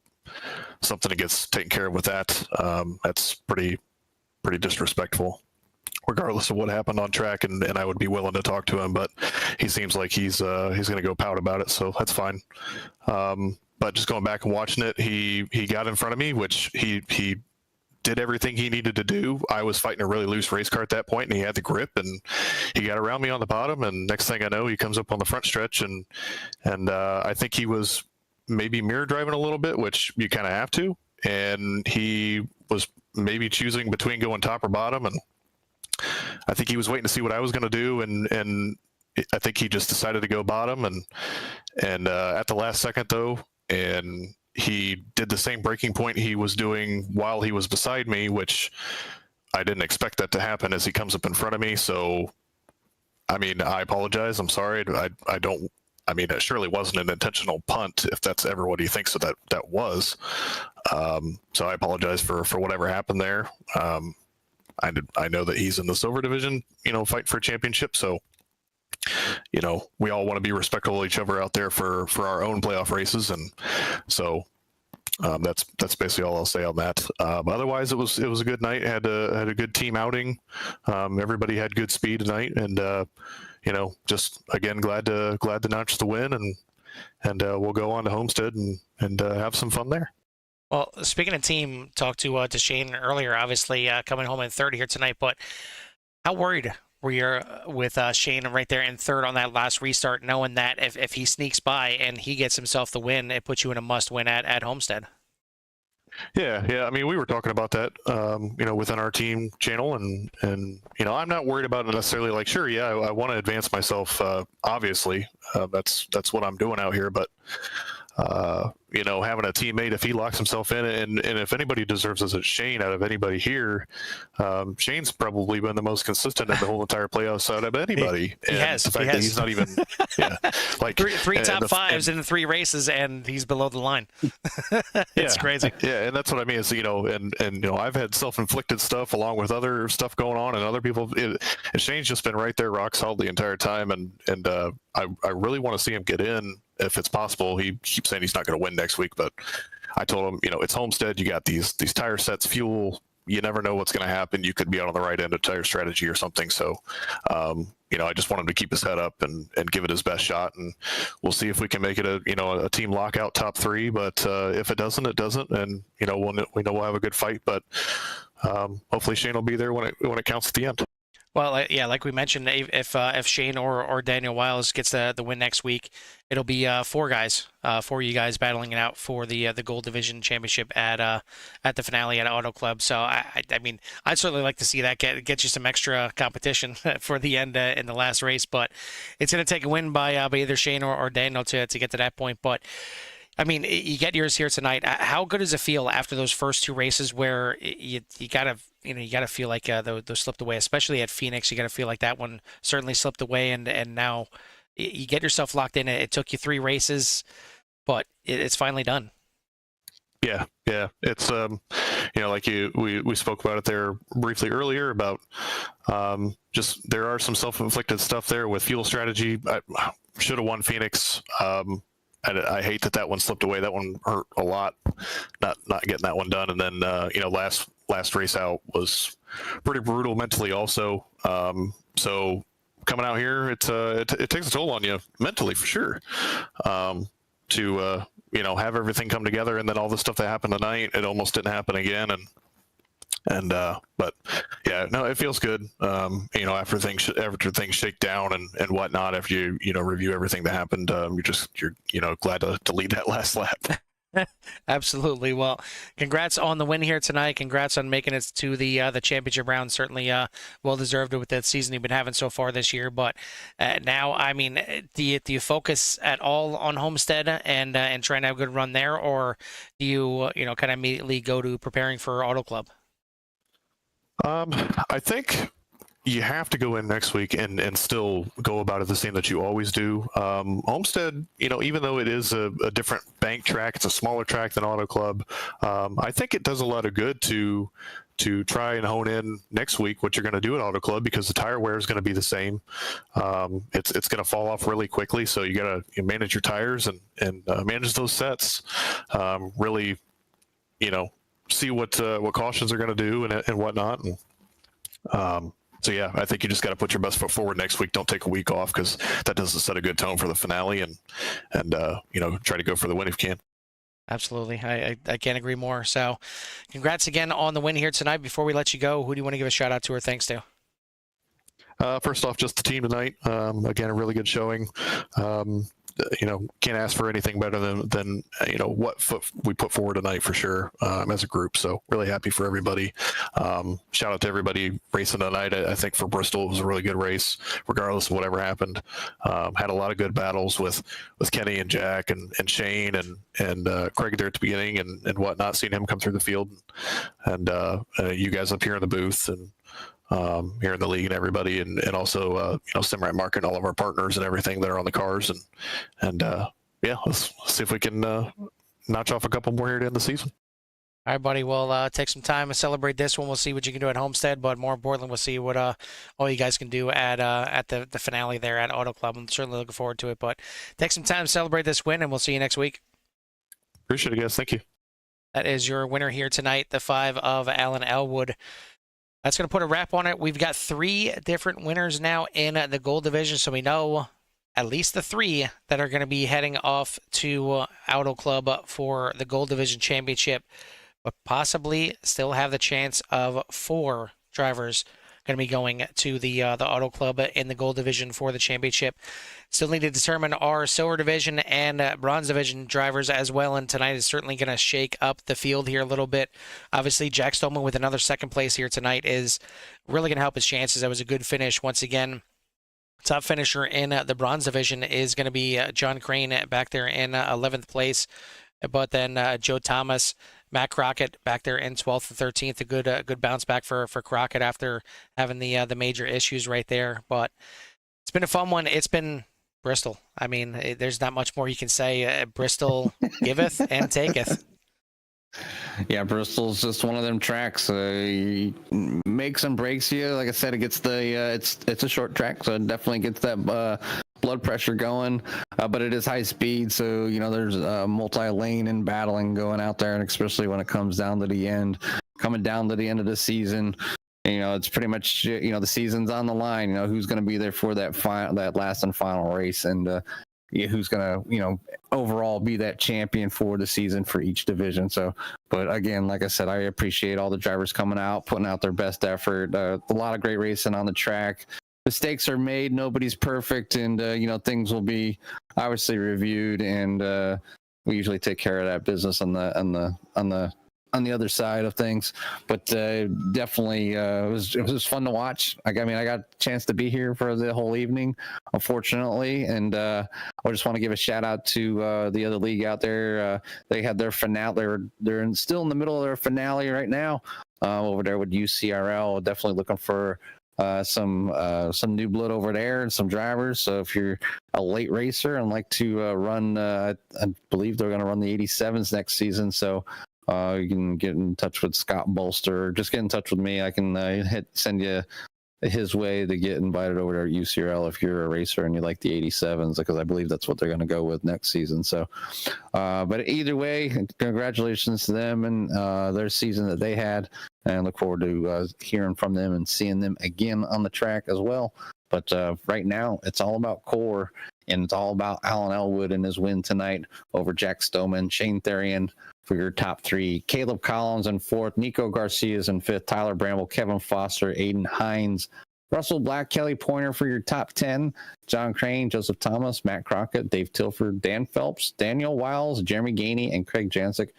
something gets taken care of with that. That's pretty disrespectful, regardless of what happened on track. And I would be willing to talk to him, but he seems like he's going to go pout about it, so that's fine. But just going back and watching it, he got in front of me, which he did everything he needed to do. I was fighting a really loose race car at that point, and he had the grip, and he got around me on the bottom. And next thing I know, he comes up on the front stretch, and I think he was maybe mirror driving a little bit, which you kind of have to. And he was maybe choosing between going top or bottom, and I think he was waiting to see what I was going to do, and I think he just decided to go bottom, and at the last second though, and he did the same braking point he was doing while he was beside me, which I didn't expect that to happen as he comes up in front of me. So, I mean, I apologize. I'm sorry. I mean, it surely wasn't an intentional punt, if that's ever what he thinks that was. So I apologize for whatever happened there. I know that he's in the silver division, fighting for a championship. So, we all want to be respectful of each other out there for our own playoff races. And so that's basically all I'll say on that. Otherwise, it was a good night. Had a good team outing. Everybody had good speed tonight, and just again glad to notch the win, and we'll go on to Homestead and have some fun there. Well, speaking of team, talked to Shayne earlier, obviously coming home in third here tonight, but how worried were you with Shayne right there in third on that last restart, knowing that if he sneaks by and he gets himself the win, it puts you in a must-win at Homestead? Yeah. I mean, we were talking about that, within our team channel, and I'm not worried about it necessarily. Like, sure, yeah, I want to advance myself. Obviously, that's what I'm doing out here. But having a teammate, if he locks himself in, and if anybody deserves this, it's Shayne. Out of anybody here, Shayne's probably been the most consistent in the whole entire playoffs out of anybody. He has. The fact that he's not even, like three top fives in 3 races, and he's below the line. It's crazy. Yeah, and that's what I mean. Is and I've had self-inflicted stuff along with other stuff going on, and other people. And Shayne's just been right there, rock solid the entire time, and I really want to see him get in if it's possible. He keeps saying he's not going to win next week, but I told him, it's Homestead. You got these tire sets, fuel. You never know what's going to happen. You could be out on the right end of tire strategy or something. So, I just want him to keep his head up and give it his best shot, and we'll see if we can make it a team lockout top 3. But if it doesn't, it doesn't, and we know we'll have a good fight. But hopefully Shayne will be there when it counts at the end. Well, yeah, like we mentioned, if Shayne or Daniel Wiles gets the win next week, it'll be 4 you guys battling it out for the Gold Division Championship at the finale at Auto Club. So I mean, I'd certainly like to see that get you some extra competition for the end in the last race. But it's going to take a win by either Shayne or Daniel to get to that point. But I mean, you get yours here tonight. How good does it feel after those first 2 races where you gotta feel like those slipped away, especially at Phoenix? You gotta feel like that one certainly slipped away, and now you get yourself locked in. It took you 3 races, but it's finally done. Yeah, yeah. It's like we spoke about it there briefly earlier about just there are some self-inflicted stuff there with fuel strategy. I should have won Phoenix. I hate that one slipped away. That one hurt a lot, not getting that one done. And then last race out was pretty brutal mentally also. So coming out here, it takes a toll on you mentally for sure. To have everything come together, and then all the stuff that happened tonight, it almost didn't happen again. But yeah, no, it feels good. After things shake down and whatnot, after you review everything that happened, you're glad to lead that last lap. Absolutely. Well, congrats on the win here tonight. Congrats on making it to the championship round. Certainly well deserved with that season you've been having so far this year. But now, I mean, do you focus at all on Homestead and trying to have a good run there, or do you kind of immediately go to preparing for Auto Club? I think you have to go in next week and still go about it the same that you always do. Homestead, even though it is a different bank track, it's a smaller track than Auto Club. I think it does a lot of good to try and hone in next week what you're going to do at Auto Club, because the tire wear is going to be the same. It's going to fall off really quickly, so you got to manage your tires and manage those sets. Really, see what cautions are going to do and whatnot. And so yeah, I think you just got to put your best foot forward next week. Don't take a week off, because that doesn't set a good tone for the finale. And try to go for the win if you can. Absolutely. I can't agree more. So congrats again on the win here tonight. Before we let you go, who do you want to give a shout out to or thanks to? First off, just the team tonight. Again, a really good showing. Can't ask for anything better than what foot we put forward tonight for sure, as a group. So really happy for everybody. Shout out to everybody racing tonight. I think for Bristol, it was a really good race, regardless of whatever happened. Had a lot of good battles with Kenny and Jack and Shayne and Craig there at the beginning and whatnot, seeing him come through the field and you guys up here in the booth and here in the league and everybody, and also Simrat Market and all of our partners and everything that are on the cars, and let's see if we can notch off a couple more here to end the season. All right, buddy. We'll take some time and celebrate this one. We'll see what you can do at Homestead, but more importantly, we'll see what all you guys can do at the finale there at Auto Club. I'm certainly looking forward to it. But take some time to celebrate this win, and we'll see you next week. Appreciate it, guys. Thank you. That is your winner here tonight, the 5 of Alan Elwood. That's going to put a wrap on it. We've got 3 different winners now in the gold division, so we know at least the 3 that are going to be heading off to Auto Club for the gold division championship, but possibly still have the chance of 4 drivers going to be going to the Auto Club in the gold division for the championship. Still need to determine our silver division and bronze division drivers as well, and tonight is certainly going to shake up the field here a little bit. Obviously, Jack Stoneman with another second place here tonight is really going to help his chances. That was a good finish once again. Top finisher in the bronze division is going to be Jon Crain back there in 11th place, but then Joe Thomas, Matt Crockett back there in 12th and 13th. A good bounce back for Crockett after having the major issues right there. But it's been a fun one. It's been Bristol. I mean, there's not much more you can say. Bristol giveth and taketh. Yeah, Bristol's just one of them tracks. Makes and breaks you. Like I said, it gets it's a short track, so it definitely gets that blood pressure going. But it is high speed, so there's multi-lane and battling going out there, and especially when it comes down to the end, coming down to the end of the season. It's pretty much the season's on the line. Who's going to be there for that last and final race, and who's going to overall be that champion for the season for each division. So, but again, like I said, I appreciate all the drivers coming out, putting out their best effort. A lot of great racing on the track. Mistakes are made. Nobody's perfect, and things will be obviously reviewed, and we usually take care of that business on the other side of things. But definitely it was fun to watch. I got a chance to be here for the whole evening, unfortunately, and I just want to give a shout out to the other league out there. They had their finale. They're still in the middle of their finale right now over there with UCRL. Definitely looking for some new blood over there and some drivers. So if you're a late racer and like to run, I believe they're going to run the 87s next season. So You can get in touch with Scott Bolster. Just get in touch with me. I can send you his way to get invited over to UCRL if you're a racer and you like the 87s, because I believe that's what they're going to go with next season. So, but either way, congratulations to them and their season that they had, and look forward to hearing from them and seeing them again on the track as well. But right now, it's all about CORE, and it's all about Alan Elwood and his win tonight over Jack Stoneman. Shayne Therrien for your top three. Kaleb Collins in fourth. Niiko Garcia is in fifth. Tyler Bramble, Kevin Foster, Aiden Hines, Russell Black, Kelly Pointer for your top 10. Jon Crain, Joseph Thomas, Matt Crockett, Dave Tilford, Dan Phelps, Daniel Wiles, Jeremy Gainey, and Craig Janczak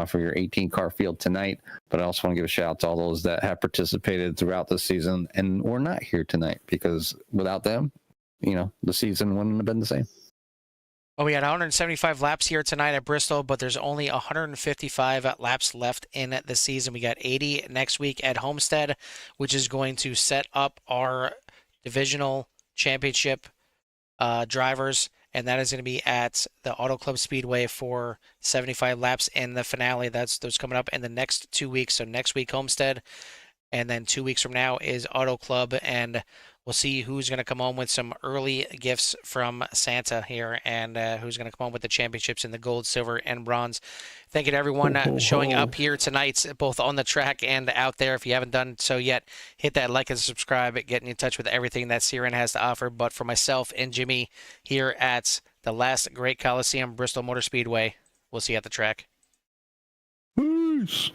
for your 18-car field tonight. But I also want to give a shout out to all those that have participated throughout the season and were not here tonight, because without them, the season wouldn't have been the same. Well, we had 175 laps here tonight at Bristol, but there's only 155 laps left in the season. We got 80 next week at Homestead, which is going to set up our divisional championship drivers, and that is going to be at the Auto Club Speedway for 75 laps in the finale. Those coming up in the next 2 weeks. So next week, Homestead, and then 2 weeks from now is Auto Club, and we'll see who's going to come home with some early gifts from Santa here, and who's going to come home with the championships in the gold, silver, and bronze. Thank you to everyone showing up here tonight, both on the track and out there. If you haven't done so yet, hit that like and subscribe, getting in touch with everything that CRN has to offer. But for myself and Jimmy here at the last great Coliseum, Bristol Motor Speedway, we'll see you at the track. Peace.